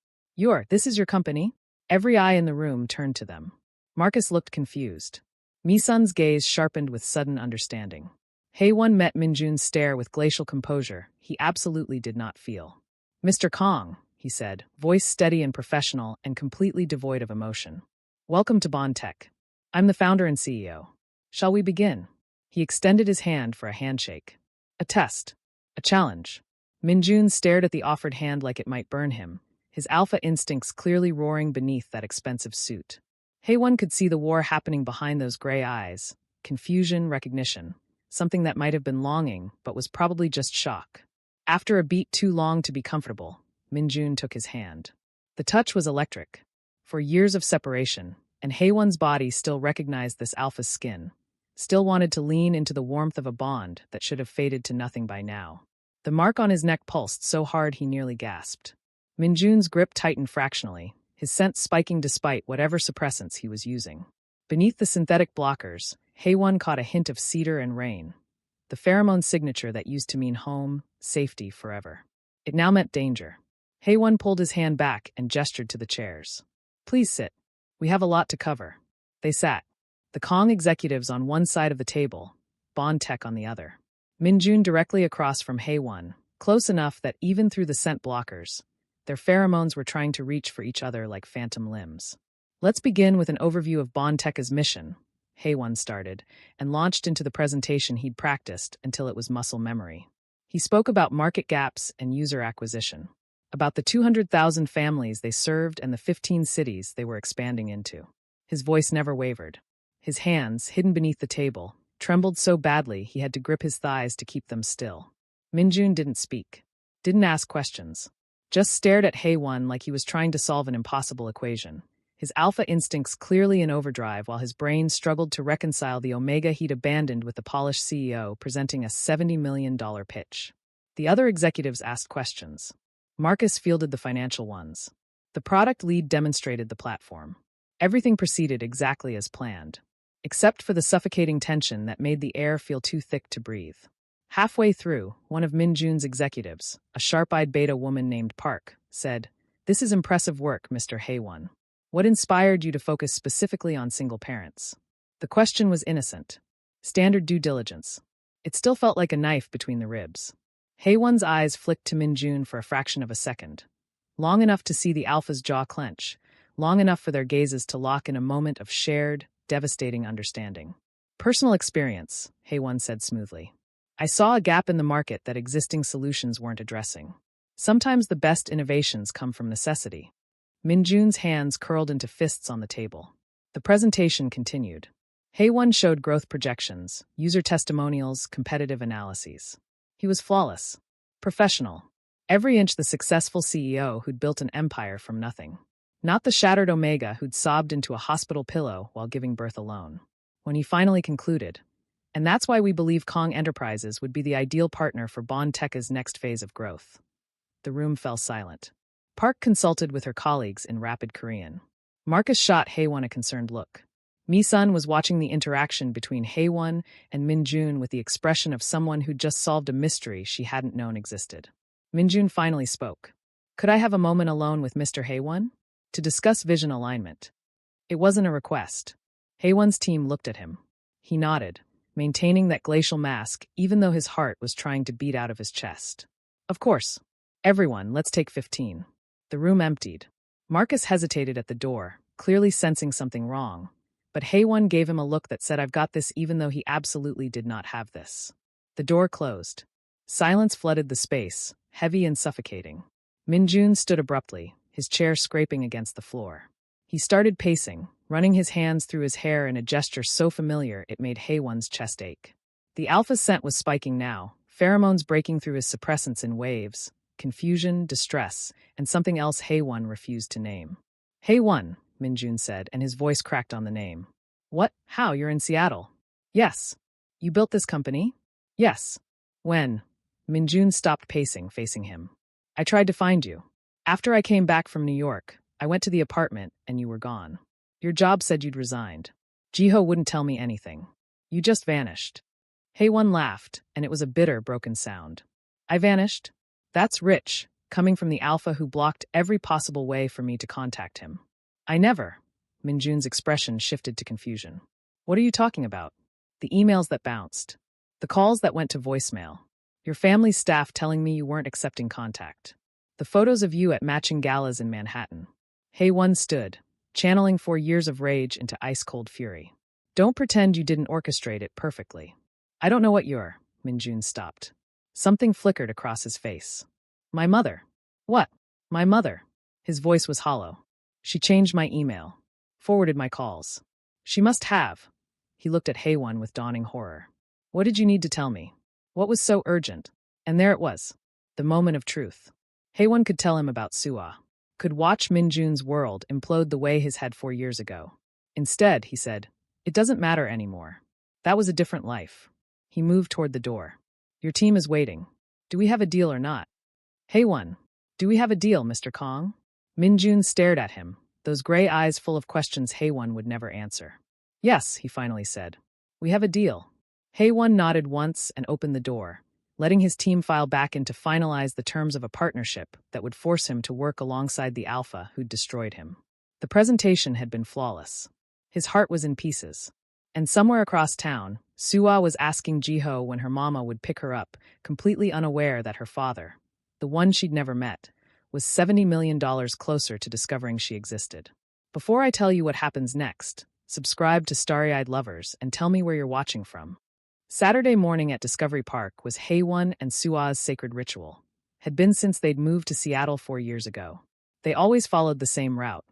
This is your company? Every eye in the room turned to them. Marcus looked confused. Mi-sun's gaze sharpened with sudden understanding. Hae-won met Min-jun's stare with glacial composure he absolutely did not feel. Mr. Kong, he said, voice steady and professional and completely devoid of emotion. Welcome to Bond Tech. I'm the founder and CEO. Shall we begin? He extended his hand for a handshake. A test. A challenge. Min-jun stared at the offered hand like it might burn him, his alpha instincts clearly roaring beneath that expensive suit. Hae-won could see the war happening behind those gray eyes, confusion, recognition, something that might have been longing but was probably just shock. After a beat too long to be comfortable, Minjun took his hand. The touch was electric. For years of separation, and Haewon's body still recognized this alpha's skin, still wanted to lean into the warmth of a bond that should have faded to nothing by now. The mark on his neck pulsed so hard he nearly gasped. Minjun's grip tightened fractionally, his scent spiking despite whatever suppressants he was using. Beneath the synthetic blockers, Haewon caught a hint of cedar and rain, the pheromone signature that used to mean home, safety, forever. It now meant danger. Haewon pulled his hand back and gestured to the chairs. "Please sit. We have a lot to cover." They sat, the Kong executives on one side of the table, Bond Tech on the other. Minjun directly across from Haewon, close enough that even through the scent blockers, their pheromones were trying to reach for each other like phantom limbs. "Let's begin with an overview of Bond Tech's mission," Haewon started, and launched into the presentation he'd practiced until it was muscle memory. He spoke about market gaps and user acquisition, about the 200,000 families they served and the 15 cities they were expanding into. His voice never wavered. His hands, hidden beneath the table, trembled so badly he had to grip his thighs to keep them still. Minjun didn't speak, didn't ask questions, just stared at Haewon like he was trying to solve an impossible equation, his alpha instincts clearly in overdrive while his brain struggled to reconcile the omega he'd abandoned with the polished CEO presenting a $70 million pitch. The other executives asked questions. Marcus fielded the financial ones. The product lead demonstrated the platform. Everything proceeded exactly as planned, except for the suffocating tension that made the air feel too thick to breathe. Halfway through, one of Minjun's executives, a sharp-eyed beta woman named Park, said, "This is impressive work, Mr. Haewon. What inspired you to focus specifically on single parents?" The question was innocent. Standard due diligence. It still felt like a knife between the ribs. Haewon's eyes flicked to Minjun for a fraction of a second. Long enough to see the alpha's jaw clench, long enough for their gazes to lock in a moment of shared, devastating understanding. "Personal experience," Haewon said smoothly. "I saw a gap in the market that existing solutions weren't addressing. Sometimes the best innovations come from necessity." Minjun's hands curled into fists on the table. The presentation continued. Haewon showed growth projections, user testimonials, competitive analyses. He was flawless. Professional. Every inch the successful CEO who'd built an empire from nothing. Not the shattered Omega who'd sobbed into a hospital pillow while giving birth alone. When he finally concluded, "And that's why we believe Kong Enterprises would be the ideal partner for Bond Tech's next phase of growth." The room fell silent. Park consulted with her colleagues in rapid Korean. Marcus shot Haewon a concerned look. Mi-sun was watching the interaction between Haewon and Minjun with the expression of someone who'd just solved a mystery she hadn't known existed. Minjun finally spoke. "Could I have a moment alone with Mr. Haewon? To discuss vision alignment." It wasn't a request. Haewon's team looked at him. He nodded, maintaining that glacial mask even though his heart was trying to beat out of his chest. "Of course. Everyone, let's take 15. The room emptied. Marcus hesitated at the door, clearly sensing something wrong. But Haewon gave him a look that said, "I've got this," even though he absolutely did not have this. The door closed. Silence flooded the space, heavy and suffocating. Minjun stood abruptly, his chair scraping against the floor. He started pacing, running his hands through his hair in a gesture so familiar it made Haewon's chest ache. The alpha scent was spiking now, pheromones breaking through his suppressants in waves, confusion, distress, and something else Haewon refused to name. "Haewon," Minjun said, and his voice cracked on the name. "What? How? You're in Seattle?" "Yes." "You built this company?" "Yes." "When?" Minjun stopped pacing, facing him. "I tried to find you. After I came back from New York, I went to the apartment, and you were gone. Your job said you'd resigned. Jiho wouldn't tell me anything. You just vanished." Haewon laughed, and it was a bitter, broken sound. "I vanished? That's rich, coming from the alpha who blocked every possible way for me to contact him." "I never." Minjun's expression shifted to confusion. "What are you talking about?" "The emails that bounced. The calls that went to voicemail. Your family's staff telling me you weren't accepting contact. The photos of you at matching galas in Manhattan." Haewon stood, channeling 4 years of rage into ice-cold fury. "Don't pretend you didn't orchestrate it perfectly." "I don't know what you're..." Minjun stopped. Something flickered across his face. "My mother." "What?" "My mother." His voice was hollow. "She changed my email. Forwarded my calls. She must have." He looked at Haewon with dawning horror. What did you need to tell me? What was so urgent? And there it was. The moment of truth. Haewon could tell him about Suah. Could watch Minjun's world implode the way his had 4 years ago. Instead, he said, it doesn't matter anymore. That was a different life. He moved toward the door. Your team is waiting. Do we have a deal or not? Haewon, do we have a deal, Mr. Kong? Minjun stared at him, those gray eyes full of questions Haewon would never answer. Yes, he finally said. We have a deal. Haewon nodded once and opened the door, letting his team file back in to finalize the terms of a partnership that would force him to work alongside the Alpha who'd destroyed him. The presentation had been flawless. His heart was in pieces. And somewhere across town, Suah was asking Jiho when her mama would pick her up, completely unaware that her father, the one she'd never met, was $70 million closer to discovering she existed. Before I tell you what happens next, subscribe to Starry-Eyed Lovers and tell me where you're watching from. Saturday morning at Discovery Park was Haewon and Suah's sacred ritual. Had been since they'd moved to Seattle 4 years ago. They always followed the same route.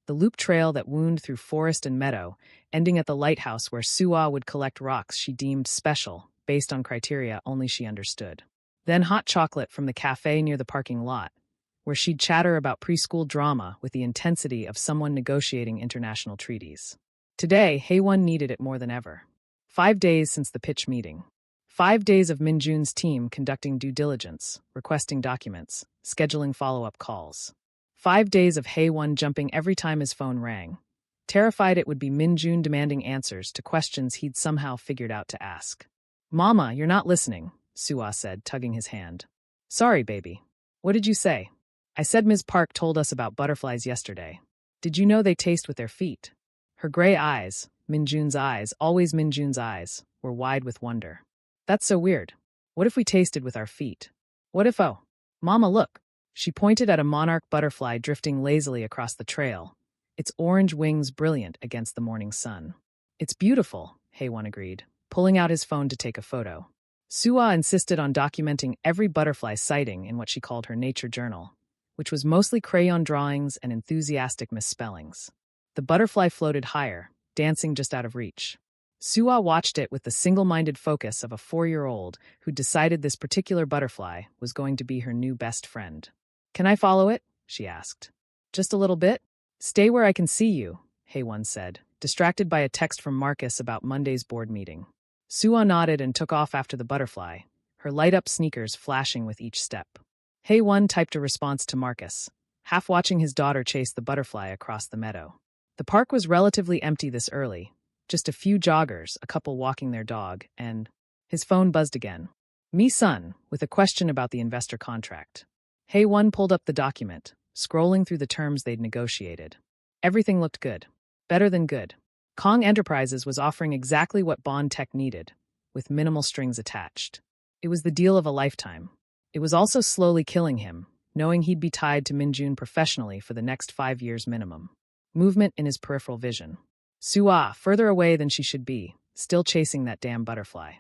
The loop trail that wound through forest and meadow, ending at the lighthouse where Suah would collect rocks she deemed special, based on criteria only she understood. Then hot chocolate from the cafe near the parking lot, where she'd chatter about preschool drama with the intensity of someone negotiating international treaties. Today, Haewon needed it more than ever. 5 days since the pitch meeting. 5 days of Minjun's team conducting due diligence, requesting documents, scheduling follow-up calls. 5 days of Haewon jumping every time his phone rang, terrified it would be Minjun demanding answers to questions he'd somehow figured out to ask. Mama, you're not listening, Suah said, tugging his hand. Sorry, baby. What did you say? I said Ms. Park told us about butterflies yesterday. Did you know they taste with their feet? Her gray eyes, Minjun's eyes, always Minjun's eyes, were wide with wonder. That's so weird. What if we tasted with our feet? What if, oh, Mama, look. She pointed at a monarch butterfly drifting lazily across the trail, its orange wings brilliant against the morning sun. It's beautiful, Haewon agreed, pulling out his phone to take a photo. Suah insisted on documenting every butterfly sighting in what she called her nature journal, which was mostly crayon drawings and enthusiastic misspellings. The butterfly floated higher, dancing just out of reach. Suah watched it with the single-minded focus of a 4-year-old who decided this particular butterfly was going to be her new best friend. Can I follow it? She asked. Just a little bit? Stay where I can see you, Haewon said, distracted by a text from Marcus about Monday's board meeting. Suah nodded and took off after the butterfly, her light-up sneakers flashing with each step. Haewon typed a response to Marcus, half watching his daughter chase the butterfly across the meadow. The park was relatively empty this early, just a few joggers, a couple walking their dog, and his phone buzzed again. Me son, with a question about the investor contract. Haewon pulled up the document, scrolling through the terms they'd negotiated. Everything looked good. Better than good. Kong Enterprises was offering exactly what Bond Tech needed, with minimal strings attached. It was the deal of a lifetime. It was also slowly killing him, knowing he'd be tied to Minjun professionally for the next 5 years minimum. Movement in his peripheral vision. Suah, further away than she should be, still chasing that damn butterfly.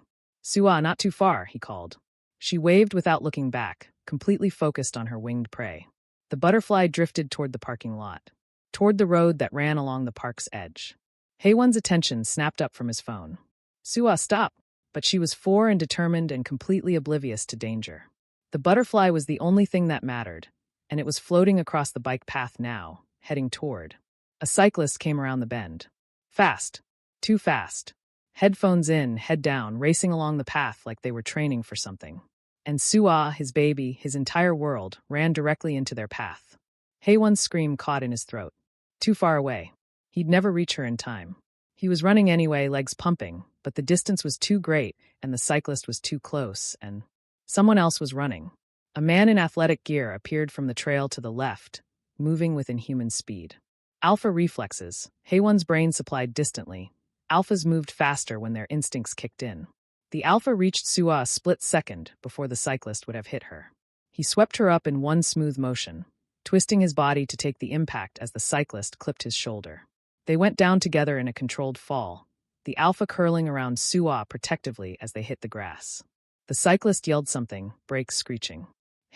Suah, not too far, he called. She waved without looking back, completely focused on her winged prey. The butterfly drifted toward the parking lot, toward the road that ran along the park's edge. Haewon's attention snapped up from his phone. Suah, stop! But she was 4 and determined and completely oblivious to danger. The butterfly was the only thing that mattered, and it was floating across the bike path now, heading toward. A cyclist came around the bend. Fast. Too fast. Headphones in, head down, racing along the path like they were training for something. And Suah, his baby, his entire world, ran directly into their path. Haewon's scream caught in his throat. Too far away. He'd never reach her in time. He was running anyway, legs pumping, but the distance was too great, and the cyclist was too close, and someone else was running. A man in athletic gear appeared from the trail to the left, moving with inhuman speed. Alpha reflexes, Haewon's brain supplied distantly. Alphas moved faster when their instincts kicked in. The Alpha reached Suah a split second before the cyclist would have hit her. He swept her up in one smooth motion, twisting his body to take the impact as the cyclist clipped his shoulder. They went down together in a controlled fall, the Alpha curling around Suah protectively as they hit the grass. The cyclist yelled something, brakes screeching.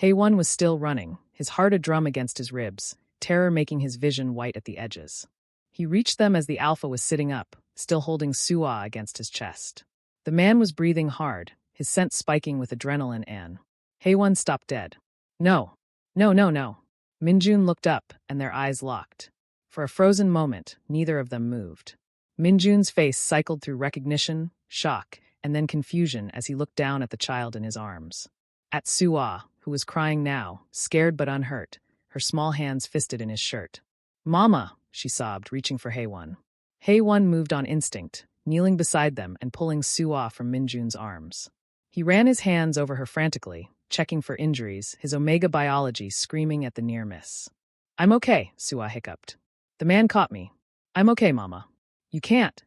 Haewon was still running, his heart a drum against his ribs, terror making his vision white at the edges. He reached them as the Alpha was sitting up, still holding Suwa against his chest. The man was breathing hard, his scent spiking with adrenaline and Haewon stopped dead. No. No, no, no. Minjun looked up, and their eyes locked. For a frozen moment, neither of them moved. Minjun's face cycled through recognition, shock, and then confusion as he looked down at the child in his arms. At Suwa, who was crying now, scared but unhurt, her small hands fisted in his shirt. "Mama," she sobbed, reaching for Haewon. Haewon moved on instinct, kneeling beside them and pulling Suwa from Minjun's arms. He ran his hands over her frantically, checking for injuries, his omega biology screaming at the near miss. "I'm okay," Suwa hiccuped. "The man caught me. I'm okay, Mama." You can't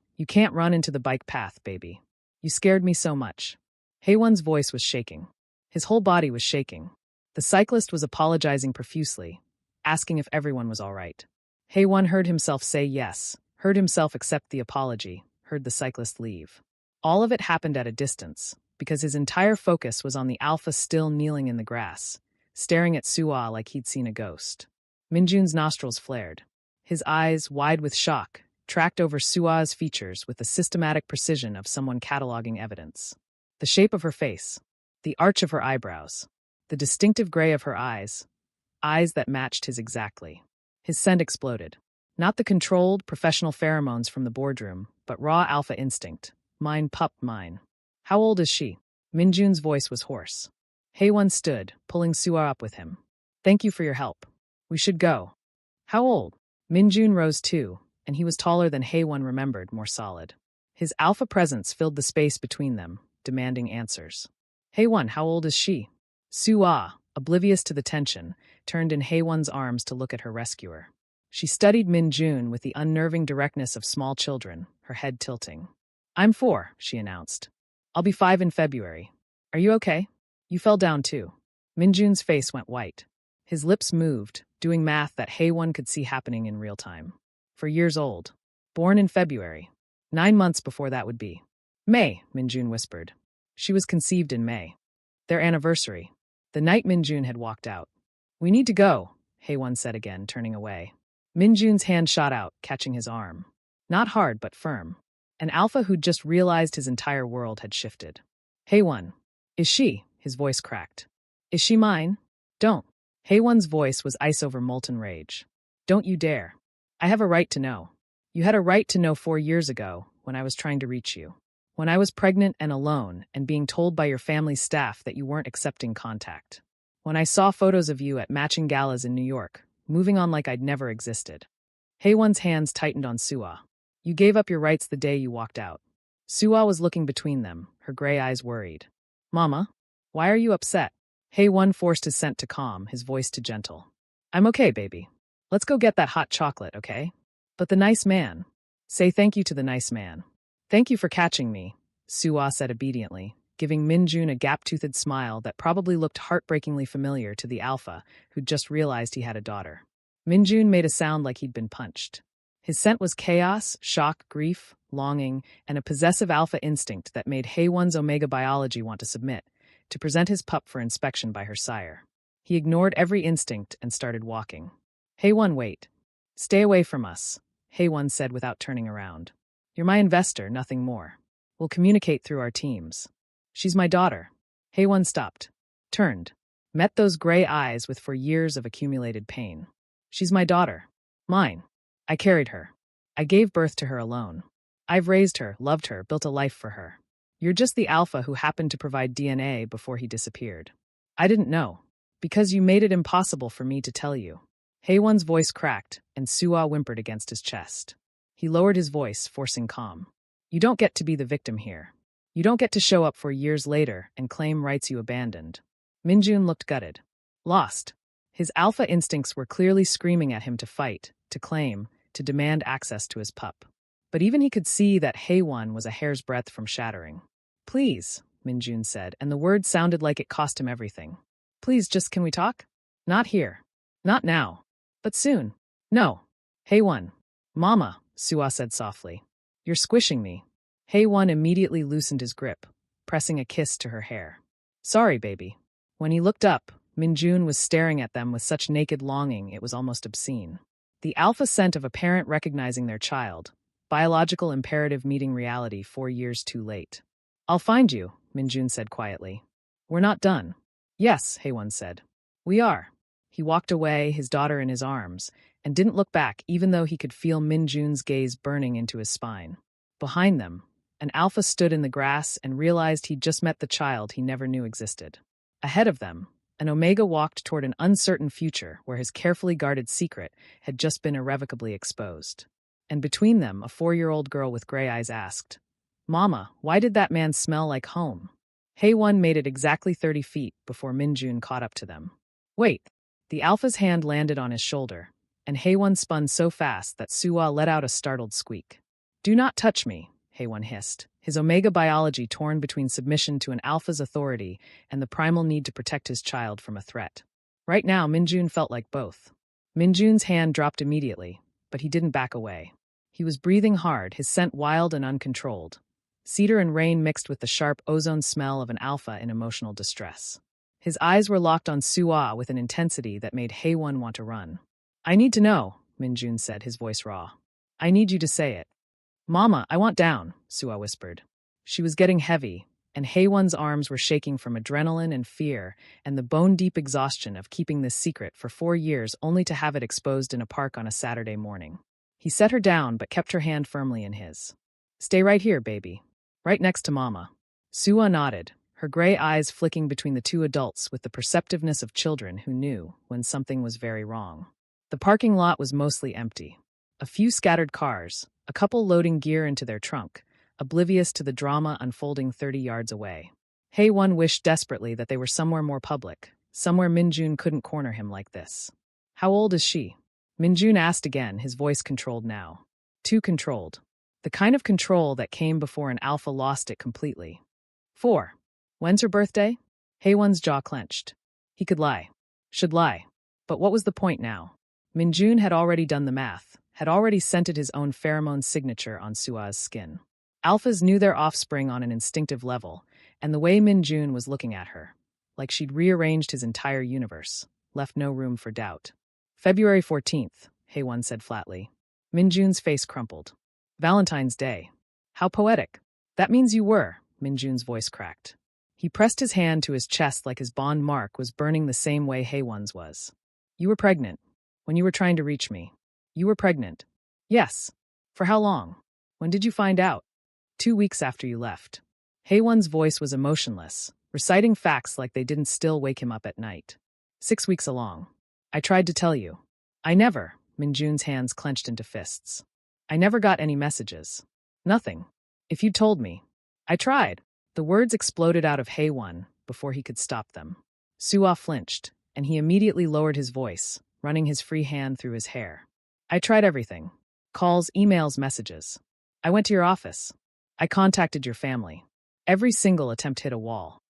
run into the bike path, baby. You scared me so much." Haewon's voice was shaking. His whole body was shaking. The cyclist was apologizing profusely, asking if everyone was all right. Haewon heard himself say yes, heard himself accept the apology, heard the cyclist leave. All of it happened at a distance, because his entire focus was on the alpha still kneeling in the grass, staring at Suwa like he'd seen a ghost. Minjun's nostrils flared. His eyes, wide with shock, tracked over Suwa's features with the systematic precision of someone cataloging evidence. The shape of her face, the arch of her eyebrows, the distinctive gray of her eyes that matched his exactly. His scent exploded. Not the controlled, professional pheromones from the boardroom, but raw alpha instinct. Mine, pup, mine. "How old is she?" Minjun's voice was hoarse. Haewon stood, pulling Suwa up with him. "Thank you for your help. We should go." "How old?" Minjun rose too, and he was taller than Haewon remembered, more solid. His alpha presence filled the space between them, demanding answers. "Haewon, how old is she?" Suwa, oblivious to the tension, turned in Haewon's arms to look at her rescuer. She studied Minjun with the unnerving directness of small children, her head tilting. "I'm 4, she announced. "I'll be 5 in February. Are you okay? You fell down too." Minjun's face went white. His lips moved, doing math that Haewon could see happening in real time. 4 years old. Born in February. 9 months before that would be May, Minjun whispered. She was conceived in May. Their anniversary. The night Minjun had walked out. "We need to go," Haewon said again, turning away. Minjun's hand shot out, catching his arm. Not hard, but firm. An alpha who'd just realized his entire world had shifted. "Haewon. Is she?" His voice cracked. "Is she mine?" "Don't." Haewon's voice was ice over molten rage. "Don't you dare. I have a right to know. You had a right to know 4 years ago, when I was trying to reach you. When I was pregnant and alone and being told by your family's staff that you weren't accepting contact. When I saw photos of you at matching galas in New York, moving on like I'd never existed." Haewon's hands tightened on Suwa. "You gave up your rights the day you walked out." Suwa was looking between them, her gray eyes worried. "Mama, why are you upset?" Haewon forced his scent to calm, his voice to gentle. "I'm okay, baby. Let's go get that hot chocolate, okay? But the nice man. Say thank you to the nice man." "Thank you for catching me," Suwa said obediently, giving Minjun a gap-toothed smile that probably looked heartbreakingly familiar to the alpha who'd just realized he had a daughter. Minjun made a sound like he'd been punched. His scent was chaos, shock, grief, longing, and a possessive alpha instinct that made Haewon's omega biology want to submit, to present his pup for inspection by her sire. He ignored every instinct and started walking. "Haewon, wait. Stay away from us," Haewon said without turning around. "You're my investor, nothing more. We'll communicate through our teams." "She's my daughter." Haewon stopped, turned, met those gray eyes with 4 years of accumulated pain. "She's my daughter. Mine. I carried her. I gave birth to her alone. I've raised her, loved her, built a life for her. You're just the alpha who happened to provide DNA before he disappeared. I didn't know, because you made it impossible for me to tell you." Haewon's voice cracked, and Suwa whimpered against his chest. He lowered his voice, forcing calm. "You don't get to be the victim here. You don't get to show up 4 years later and claim rights you abandoned." Minjun looked gutted. Lost. His alpha instincts were clearly screaming at him to fight, to claim, to demand access to his pup. But even he could see that Haewon was a hair's breadth from shattering. "Please," Minjun said, and the word sounded like it cost him everything. "Please, just can we talk? Not here. Not now. But soon. No." "Haewon." "Mama," Suwa said softly. "You're squishing me." Haewon immediately loosened his grip, pressing a kiss to her hair. "Sorry, baby." When he looked up, Minjun was staring at them with such naked longing it was almost obscene. The alpha scent of a parent recognizing their child, Biological imperative meeting reality 4 years too late. I'll find you, Minjun said quietly. We're not done. Yes, Haewon said. We are. He walked away, his daughter in his arms, and didn't look back even though he could feel Minjun's gaze burning into his spine. Behind them, an alpha stood in the grass and realized he'd just met the child he never knew existed. Ahead of them, an omega walked toward an uncertain future where his carefully guarded secret had just been irrevocably exposed. And between them, a 4-year-old girl with gray eyes asked, Mama, why did that man smell like home? Haewon made it exactly 30 feet before Minjun caught up to them. Wait. The alpha's hand landed on his shoulder, and Haewon spun so fast that Suwa let out a startled squeak. Do not touch me, Haewon hissed, his omega biology torn between submission to an alpha's authority and the primal need to protect his child from a threat. Right now, Minjun felt like both. Minjun's hand dropped immediately, but he didn't back away. He was breathing hard, his scent wild and uncontrolled. Cedar and rain mixed with the sharp ozone smell of an alpha in emotional distress. His eyes were locked on Suwa with an intensity that made Haewon want to run. I need to know, Minjun said, his voice raw. I need you to say it. Mama, I want down, Suwa whispered. She was getting heavy, and Haewon's arms were shaking from adrenaline and fear and the bone-deep exhaustion of keeping this secret for 4 years only to have it exposed in a park on a Saturday morning. He set her down but kept her hand firmly in his. Stay right here, baby. Right next to Mama. Suwa nodded, her gray eyes flicking between the two adults with the perceptiveness of children who knew when something was very wrong. The parking lot was mostly empty. A few scattered cars, a couple loading gear into their trunk, oblivious to the drama unfolding 30 yards away. Haewon wished desperately that they were somewhere more public, somewhere Minjun couldn't corner him like this. How old is she? Minjun asked again, his voice controlled now. Too controlled. The kind of control that came before an alpha lost it completely. 4. When's her birthday? Haewon's jaw clenched. He could lie. Should lie. But what was the point now? Minjun had already done the math, had already scented his own pheromone signature on Sua's skin. Alphas knew their offspring on an instinctive level, and the way Minjun was looking at her, like she'd rearranged his entire universe, left no room for doubt. February 14th, Haewon said flatly. Minjun's face crumpled. Valentine's Day. How poetic. That means you were, Minjun's voice cracked. He pressed his hand to his chest like his bond mark was burning the same way Haewon's was. You were pregnant. When you were trying to reach me. You were pregnant. Yes. For how long? When did you find out? 2 weeks after you left. Haewon's voice was emotionless, reciting facts like they didn't still wake him up at night. 6 weeks along. I tried to tell you. I never, Minjun's hands clenched into fists. I never got any messages. Nothing. If you'd told me. I tried. The words exploded out of Haewon before he could stop them. Suwa flinched, and he immediately lowered his voice, running his free hand through his hair. I tried everything. Calls, emails, messages. I went to your office. I contacted your family. Every single attempt hit a wall.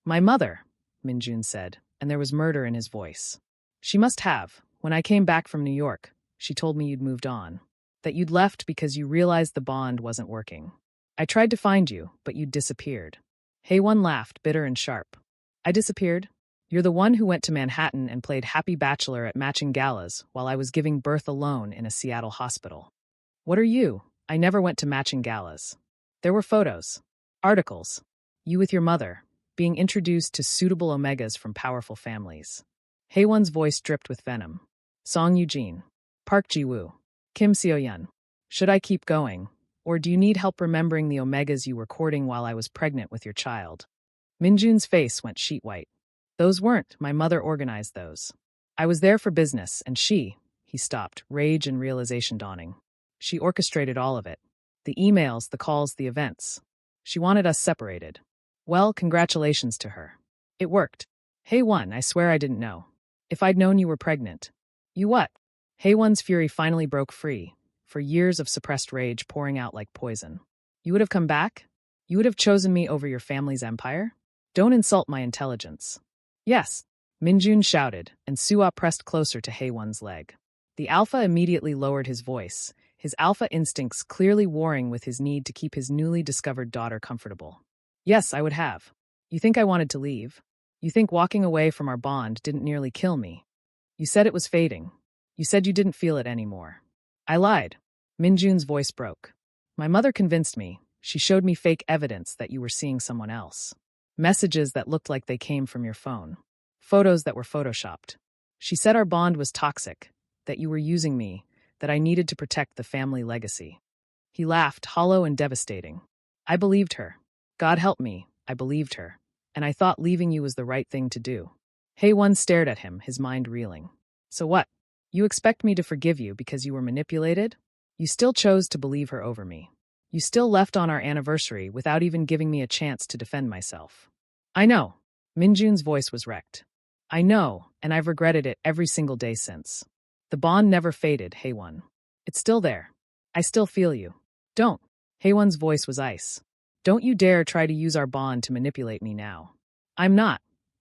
My mother, Minjun said, and there was murder in his voice. She must have. When I came back from New York, she told me you'd moved on. That you'd left because you realized the bond wasn't working. I tried to find you, but you'd disappeared. Haewon laughed, bitter and sharp. I disappeared? You're the one who went to Manhattan and played Happy Bachelor at matching galas while I was giving birth alone in a Seattle hospital. What are you? I never went to matching galas. There were photos. Articles. You with your mother, being introduced to suitable omegas from powerful families. Haewon's voice dripped with venom. Song Eugene. Park Ji-woo. Kim Seo-yeon. Should I keep going? Or do you need help remembering the omegas you were courting while I was pregnant with your child? Minjun's face went sheet white. Those weren't. My mother organized those. I was there for business, and he stopped, rage and realization dawning. She orchestrated all of it. The emails, the calls, the events. She wanted us separated. Well, congratulations to her. It worked. Haewon, I swear I didn't know. If I'd known you were pregnant. You what? Haewon's fury finally broke free, for years of suppressed rage pouring out like poison. You would have come back? You would have chosen me over your family's empire? Don't insult my intelligence. Yes, Minjun shouted, and Suwa pressed closer to Haewon's leg. The alpha immediately lowered his voice, his alpha instincts clearly warring with his need to keep his newly discovered daughter comfortable. Yes, I would have. You think I wanted to leave? You think walking away from our bond didn't nearly kill me? You said it was fading. You said you didn't feel it anymore. I lied. Minjun's voice broke. My mother convinced me. She showed me fake evidence that you were seeing someone else. Messages that looked like they came from your phone. Photos that were photoshopped. She said our bond was toxic, that you were using me, that I needed to protect the family legacy. He laughed, hollow and devastating. I believed her. God help me, I believed her. And I thought leaving you was the right thing to do. Hae-won stared at him, his mind reeling. So what? You expect me to forgive you because you were manipulated? You still chose to believe her over me. You still left on our anniversary without even giving me a chance to defend myself. I know. Minjun's voice was wrecked. I know, and I've regretted it every single day since. The bond never faded, Hae-won. It's still there. I still feel you. Don't. Hae-won's voice was ice. Don't you dare try to use our bond to manipulate me now. I'm not.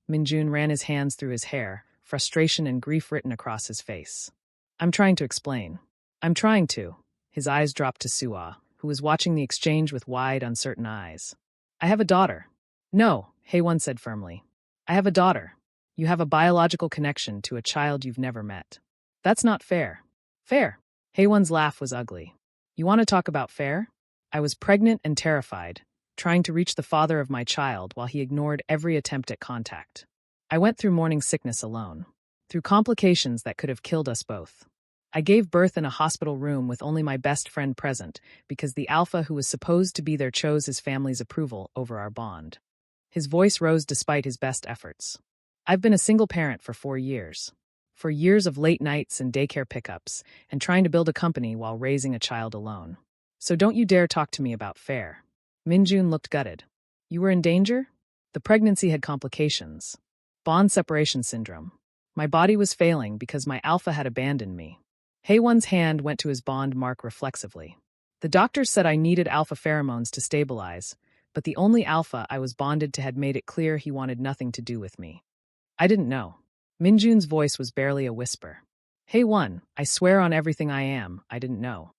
Minjun ran his hands through his hair, frustration and grief written across his face. I'm trying to explain. I'm trying to. His eyes dropped to Suah, who was watching the exchange with wide, uncertain eyes. I have a daughter. No, Hae-won said firmly. I have a daughter. You have a biological connection to a child you've never met. That's not fair. Fair. Hae-won's laugh was ugly. You want to talk about fair? I was pregnant and terrified, trying to reach the father of my child while he ignored every attempt at contact. I went through morning sickness alone, through complications that could have killed us both. I gave birth in a hospital room with only my best friend present because the alpha who was supposed to be there chose his family's approval over our bond. His voice rose despite his best efforts. I've been a single parent for 4 years. For years of late nights and daycare pickups, and trying to build a company while raising a child alone. So don't you dare talk to me about fair. Minjun looked gutted. You were in danger? The pregnancy had complications. Bond separation syndrome. My body was failing because my alpha had abandoned me. Hae-won's hand went to his bond mark reflexively. The doctors said I needed alpha pheromones to stabilize, but the only alpha I was bonded to had made it clear he wanted nothing to do with me. I didn't know. Minjun's voice was barely a whisper. Hae-won, I swear on everything I am, I didn't know.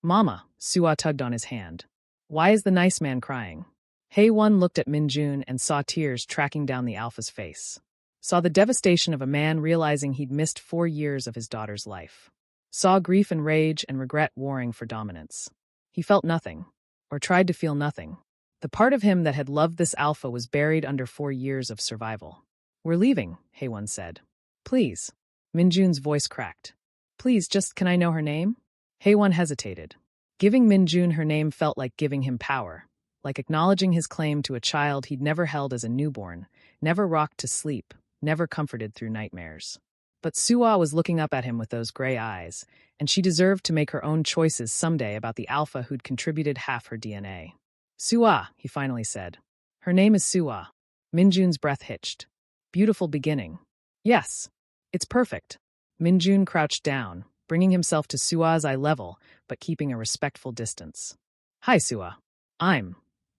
Mama, Suah tugged on his hand. Why is the nice man crying? Hae-won looked at Minjun and saw tears tracking down the alpha's face. Saw the devastation of a man realizing he'd missed 4 years of his daughter's life. Saw grief and rage and regret warring for dominance. He felt nothing, or tried to feel nothing. The part of him that had loved this alpha was buried under 4 years of survival. We're leaving, Hae-won said. Please. Minjun's voice cracked. Please, just can I know her name? Hae-won hesitated. Giving Minjun her name felt like giving him power, like acknowledging his claim to a child he'd never held as a newborn, never rocked to sleep, never comforted through nightmares. But Suah was looking up at him with those gray eyes, and she deserved to make her own choices someday about the alpha who'd contributed half her DNA. Suah, he finally said. Her name is Suah. Minjun's breath hitched. Beautiful beginning. Yes. It's perfect. Minjun crouched down, bringing himself to Suah's eye level, but keeping a respectful distance. Hi, Suah.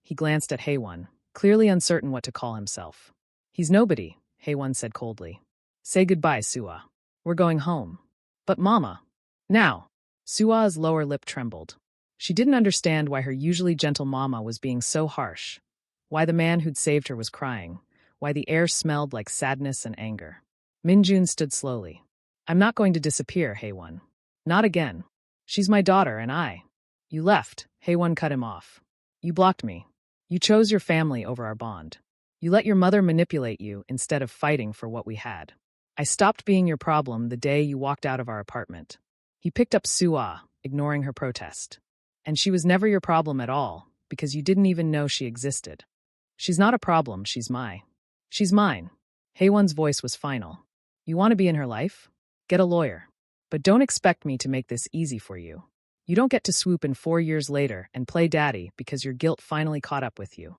He glanced at Hae-won, clearly uncertain what to call himself. He's nobody, Hae-won said coldly. Say goodbye, Suah. We're going home. But Mama. Now. Suah's lower lip trembled. She didn't understand why her usually gentle mama was being so harsh, why the man who'd saved her was crying, why the air smelled like sadness and anger. Minjun stood slowly. I'm not going to disappear, Hae-won. Not again. She's my daughter, and I. You left, Hae-won cut him off. You blocked me. You chose your family over our bond. You let your mother manipulate you instead of fighting for what we had. I stopped being your problem the day you walked out of our apartment. He picked up Suah, ignoring her protest. And she was never your problem at all, because you didn't even know she existed. She's not a problem, she's mine. Hae-won's voice was final. You want to be in her life? Get a lawyer. But don't expect me to make this easy for you. You don't get to swoop in 4 years later and play daddy because your guilt finally caught up with you.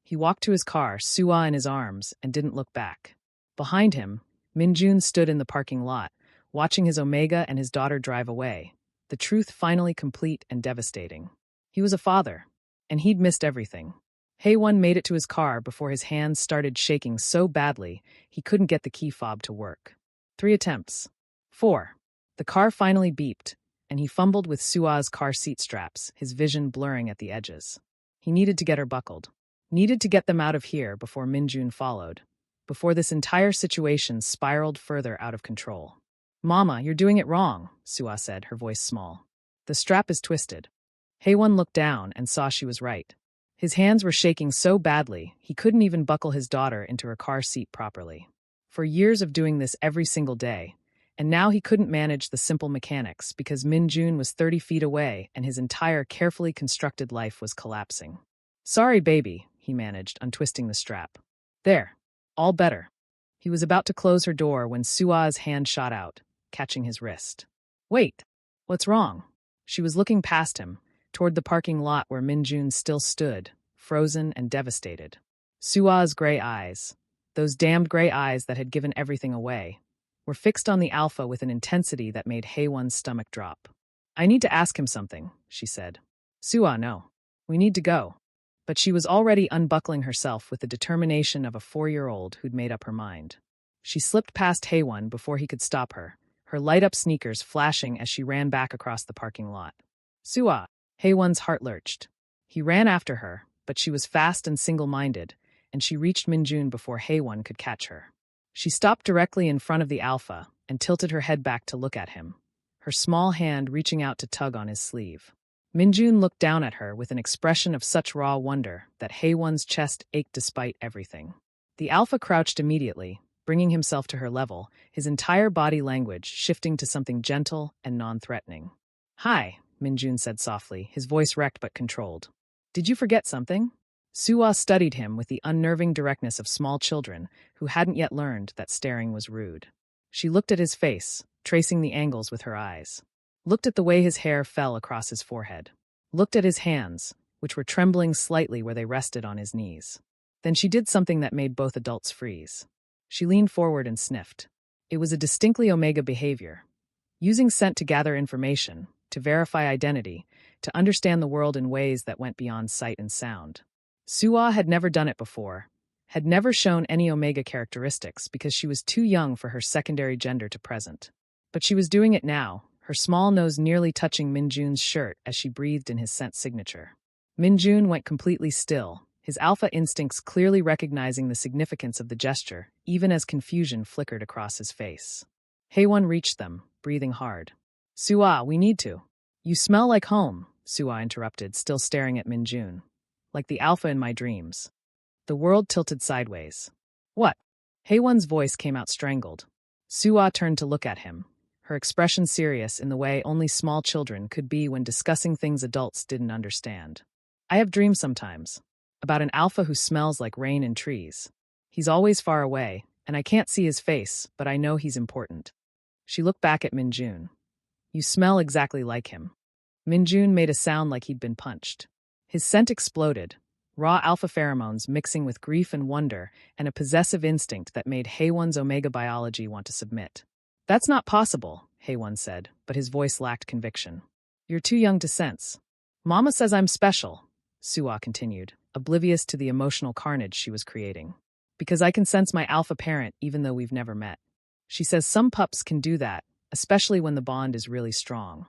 He walked to his car, Suah in his arms, and didn't look back. Behind him, Minjun stood in the parking lot, watching his Omega and his daughter drive away, the truth finally complete and devastating. He was a father, and he'd missed everything. Hae-won made it to his car before his hands started shaking so badly he couldn't get the key fob to work. 3 attempts. 4. The car finally beeped, and he fumbled with Suah's car seat straps, his vision blurring at the edges. He needed to get her buckled. Needed to get them out of here before Minjun followed, before this entire situation spiraled further out of control. Mama, you're doing it wrong, Suah said, her voice small. The strap is twisted. Haewon looked down and saw she was right. His hands were shaking so badly, he couldn't even buckle his daughter into her car seat properly. For years of doing this every single day, and now he couldn't manage the simple mechanics because Min-jun was 30 feet away and his entire carefully constructed life was collapsing. "Sorry, baby," he managed, untwisting the strap. "There. All better." He was about to close her door when Sua's hand shot out, catching his wrist. "Wait. What's wrong?" She was looking past him, toward the parking lot where Min-jun still stood, frozen and devastated. Sua's gray eyes, those damned gray eyes that had given everything away, were fixed on the alpha with an intensity that made Haewon's stomach drop. "I need to ask him something," she said. "Sua, no. We need to go." But she was already unbuckling herself with the determination of a 4-year-old who'd made up her mind. She slipped past Haewon before he could stop her light-up sneakers flashing as she ran back across the parking lot. "Sua!" Haewon's heart lurched. He ran after her, but she was fast and single-minded, and she reached Min-jun before Haewon could catch her. She stopped directly in front of the alpha and tilted her head back to look at him, her small hand reaching out to tug on his sleeve. Min-jun looked down at her with an expression of such raw wonder that Haewon's chest ached despite everything. The alpha crouched immediately, bringing himself to her level, his entire body language shifting to something gentle and non-threatening. "Hi," Min-jun said softly, his voice wrecked but controlled. "Did you forget something?" Sua studied him with the unnerving directness of small children who hadn't yet learned that staring was rude. She looked at his face, tracing the angles with her eyes. Looked at the way his hair fell across his forehead. Looked at his hands, which were trembling slightly where they rested on his knees. Then she did something that made both adults freeze. She leaned forward and sniffed. It was a distinctly Omega behavior. Using scent to gather information, to verify identity, to understand the world in ways that went beyond sight and sound. Sua had never done it before, had never shown any Omega characteristics because she was too young for her secondary gender to present. But she was doing it now, her small nose nearly touching Min-jun's shirt as she breathed in his scent signature. Min-jun went completely still, his alpha instincts clearly recognizing the significance of the gesture, even as confusion flickered across his face. Haewon reached them, breathing hard. "Sua, we need to." "You smell like home," Sua interrupted, still staring at Min-jun. "Like the alpha in my dreams." The world tilted sideways. "What?" Haewon's voice came out strangled. Sua turned to look at him, her expression serious in the way only small children could be when discussing things adults didn't understand. "I have dreams sometimes. About an alpha who smells like rain and trees. He's always far away, and I can't see his face, but I know he's important." She looked back at Min-jun. "You smell exactly like him." Min-jun made a sound like he'd been punched. His scent exploded, raw alpha pheromones mixing with grief and wonder and a possessive instinct that made Haewon's Omega biology want to submit. "That's not possible," Haewon said, but his voice lacked conviction. "You're too young to sense." "Mama says I'm special," Sua continued, oblivious to the emotional carnage she was creating. "Because I can sense my alpha parent even though we've never met. She says some pups can do that, especially when the bond is really strong."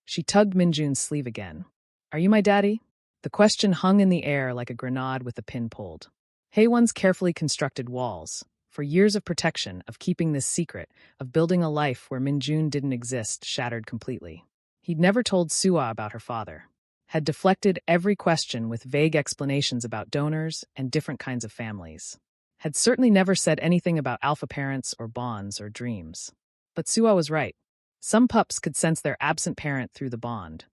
She tugged Min-jun's sleeve again. "Are you my daddy?" The question hung in the air like a grenade with the pin pulled. Haewon's carefully constructed walls, for years of protection, of keeping this secret, of building a life where Min-jun didn't exist, shattered completely. He'd never told Sua about her father, had deflected every question with vague explanations about donors and different kinds of families, had certainly never said anything about alpha parents or bonds or dreams. But Sua was right. Some pups could sense their absent parent through the bond,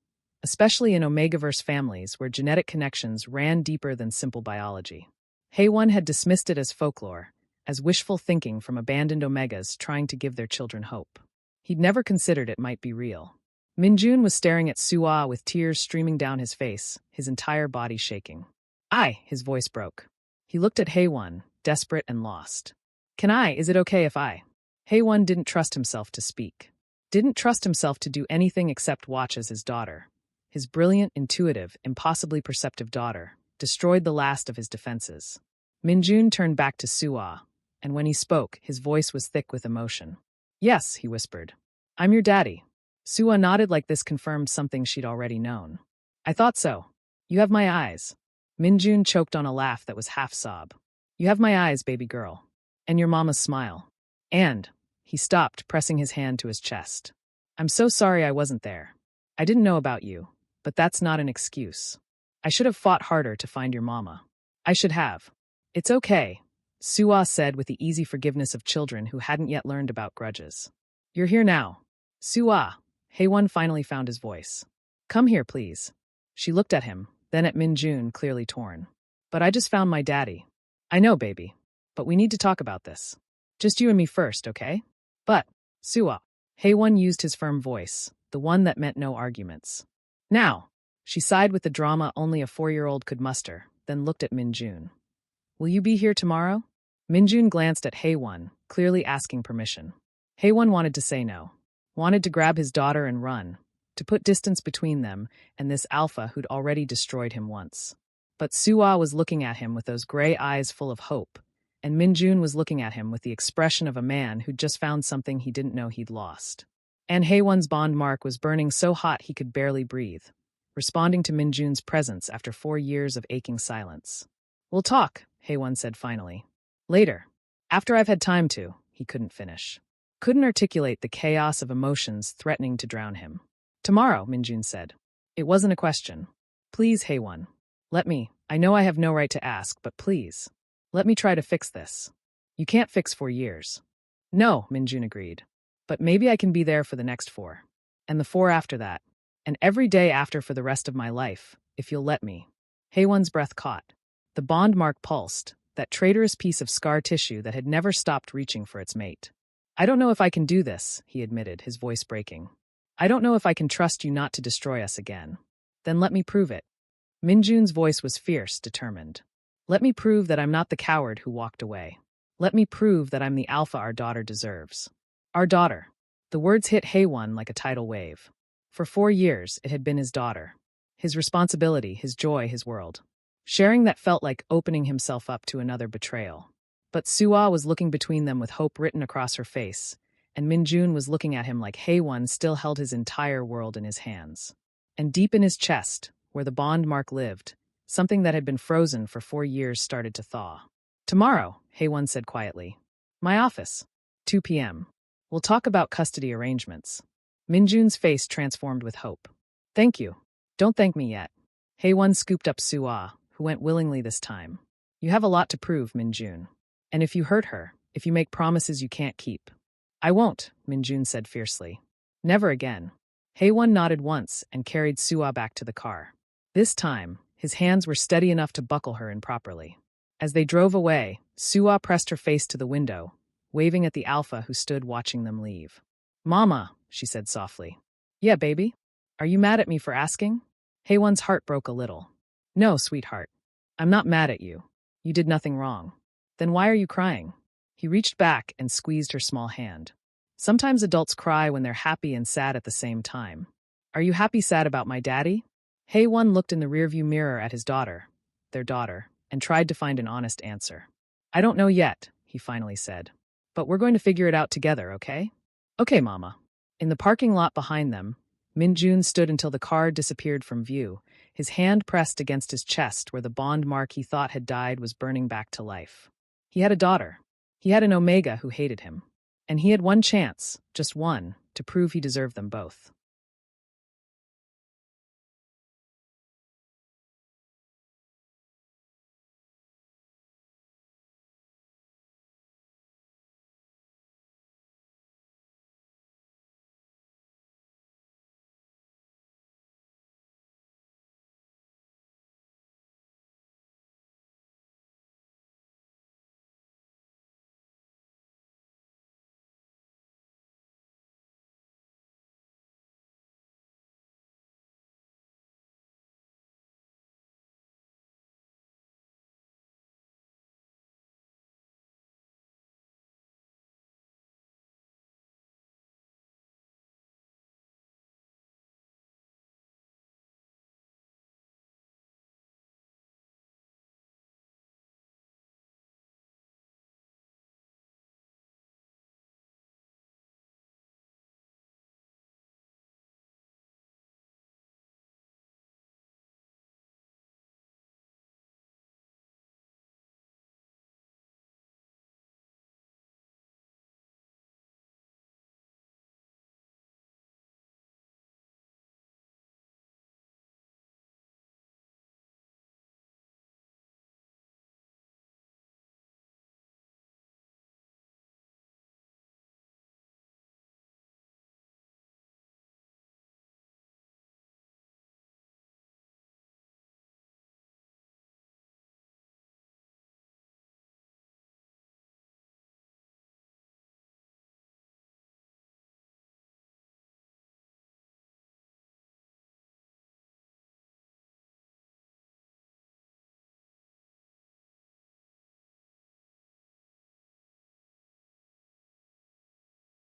especially in Omegaverse families where genetic connections ran deeper than simple biology. Haewon had dismissed it as folklore, as wishful thinking from abandoned Omegas trying to give their children hope. He'd never considered it might be real. Min-jun was staring at Sua with tears streaming down his face, his entire body shaking. His voice broke. He looked at Haewon, desperate and lost. Is it okay if I? Haewon didn't trust himself to speak. Didn't trust himself to do anything except watch as his daughter, his brilliant, intuitive, impossibly perceptive daughter, destroyed the last of his defenses. Min-jun turned back to Sua, and when he spoke, his voice was thick with emotion. "Yes," he whispered. "I'm your daddy." Sua nodded like this confirmed something she'd already known. "I thought so. You have my eyes." Min-jun choked on a laugh that was half sob. "You have my eyes, baby girl. And your mama's smile. And," he stopped, pressing his hand to his chest. "I'm so sorry I wasn't there. I didn't know about you. But that's not an excuse. I should have fought harder to find your mama. I should have. It's okay, Suwa said with the easy forgiveness of children who hadn't yet learned about grudges. You're here now. Suwa, Haewon finally found his voice. Come here, please. She looked at him, then at Minjun, clearly torn. But I just found my daddy. I know, baby. But we need to talk about this. Just you and me first, okay? But, Suwa. Haewon used his firm voice, the one that meant no arguments. Now. She sighed with the drama only a 4-year-old could muster, then looked at Minjun. Will you be here tomorrow? Minjun glanced at Haewon, clearly asking permission. Haewon wanted to say no. Wanted to grab his daughter and run, to put distance between them and this alpha who'd already destroyed him once. But Suwa was looking at him with those gray eyes full of hope, and Minjun was looking at him with the expression of a man who'd just found something he didn't know he'd lost. And Haewon's bond mark was burning so hot he could barely breathe, responding to Minjun's presence after 4 years of aching silence. We'll talk, Haewon said finally. Later. After I've had time to, he couldn't finish. Couldn't articulate the chaos of emotions threatening to drown him. Tomorrow, Minjun said. It wasn't a question. Please, Haewon. Let me. I know I have no right to ask, but please. Let me try to fix this. You can't fix 4 years. No, Minjun agreed. But maybe I can be there for the next 4. And the 4 after that. And every day after for the rest of my life, if you'll let me. Haewon's breath caught. The bond mark pulsed, that traitorous piece of scar tissue that had never stopped reaching for its mate. I don't know if I can do this, he admitted, his voice breaking. I don't know if I can trust you not to destroy us again. Then let me prove it. Minjun's voice was fierce, determined. Let me prove that I'm not the coward who walked away. Let me prove that I'm the alpha our daughter deserves. Our daughter. The words hit Haewon like a tidal wave. For 4 years, it had been his daughter. His responsibility, his joy, his world. Sharing that felt like opening himself up to another betrayal. But Suwa was looking between them with hope written across her face, and Minjun was looking at him like Haewon still held his entire world in his hands. And deep in his chest, where the bond mark lived, something that had been frozen for 4 years started to thaw. Tomorrow, Haewon said quietly. My office. 2 p.m. We'll talk about custody arrangements. Minjun's face transformed with hope. Thank you. Don't thank me yet. Haewon scooped up Suwa, who went willingly this time. You have a lot to prove, Minjun. And if you hurt her, if you make promises you can't keep. I won't, Minjun said fiercely. Never again. Haewon nodded once and carried Suwa back to the car. This time, his hands were steady enough to buckle her in properly. As they drove away, Suwa pressed her face to the window, waving at the alpha who stood watching them leave. Mama, she said softly. Yeah, baby? Are you mad at me for asking? Haewon's heart broke a little. No, sweetheart. I'm not mad at you. You did nothing wrong. Then why are you crying? He reached back and squeezed her small hand. Sometimes adults cry when they're happy and sad at the same time. Are you happy-sad about my daddy? Haewon looked in the rearview mirror at his daughter, their daughter, and tried to find an honest answer. I don't know yet, he finally said. But we're going to figure it out together, okay? Okay, Mama. In the parking lot behind them, Minjun stood until the car disappeared from view, his hand pressed against his chest where the bond mark he thought had died was burning back to life. He had a daughter. He had an Omega who hated him. And he had one chance, just one, to prove he deserved them both.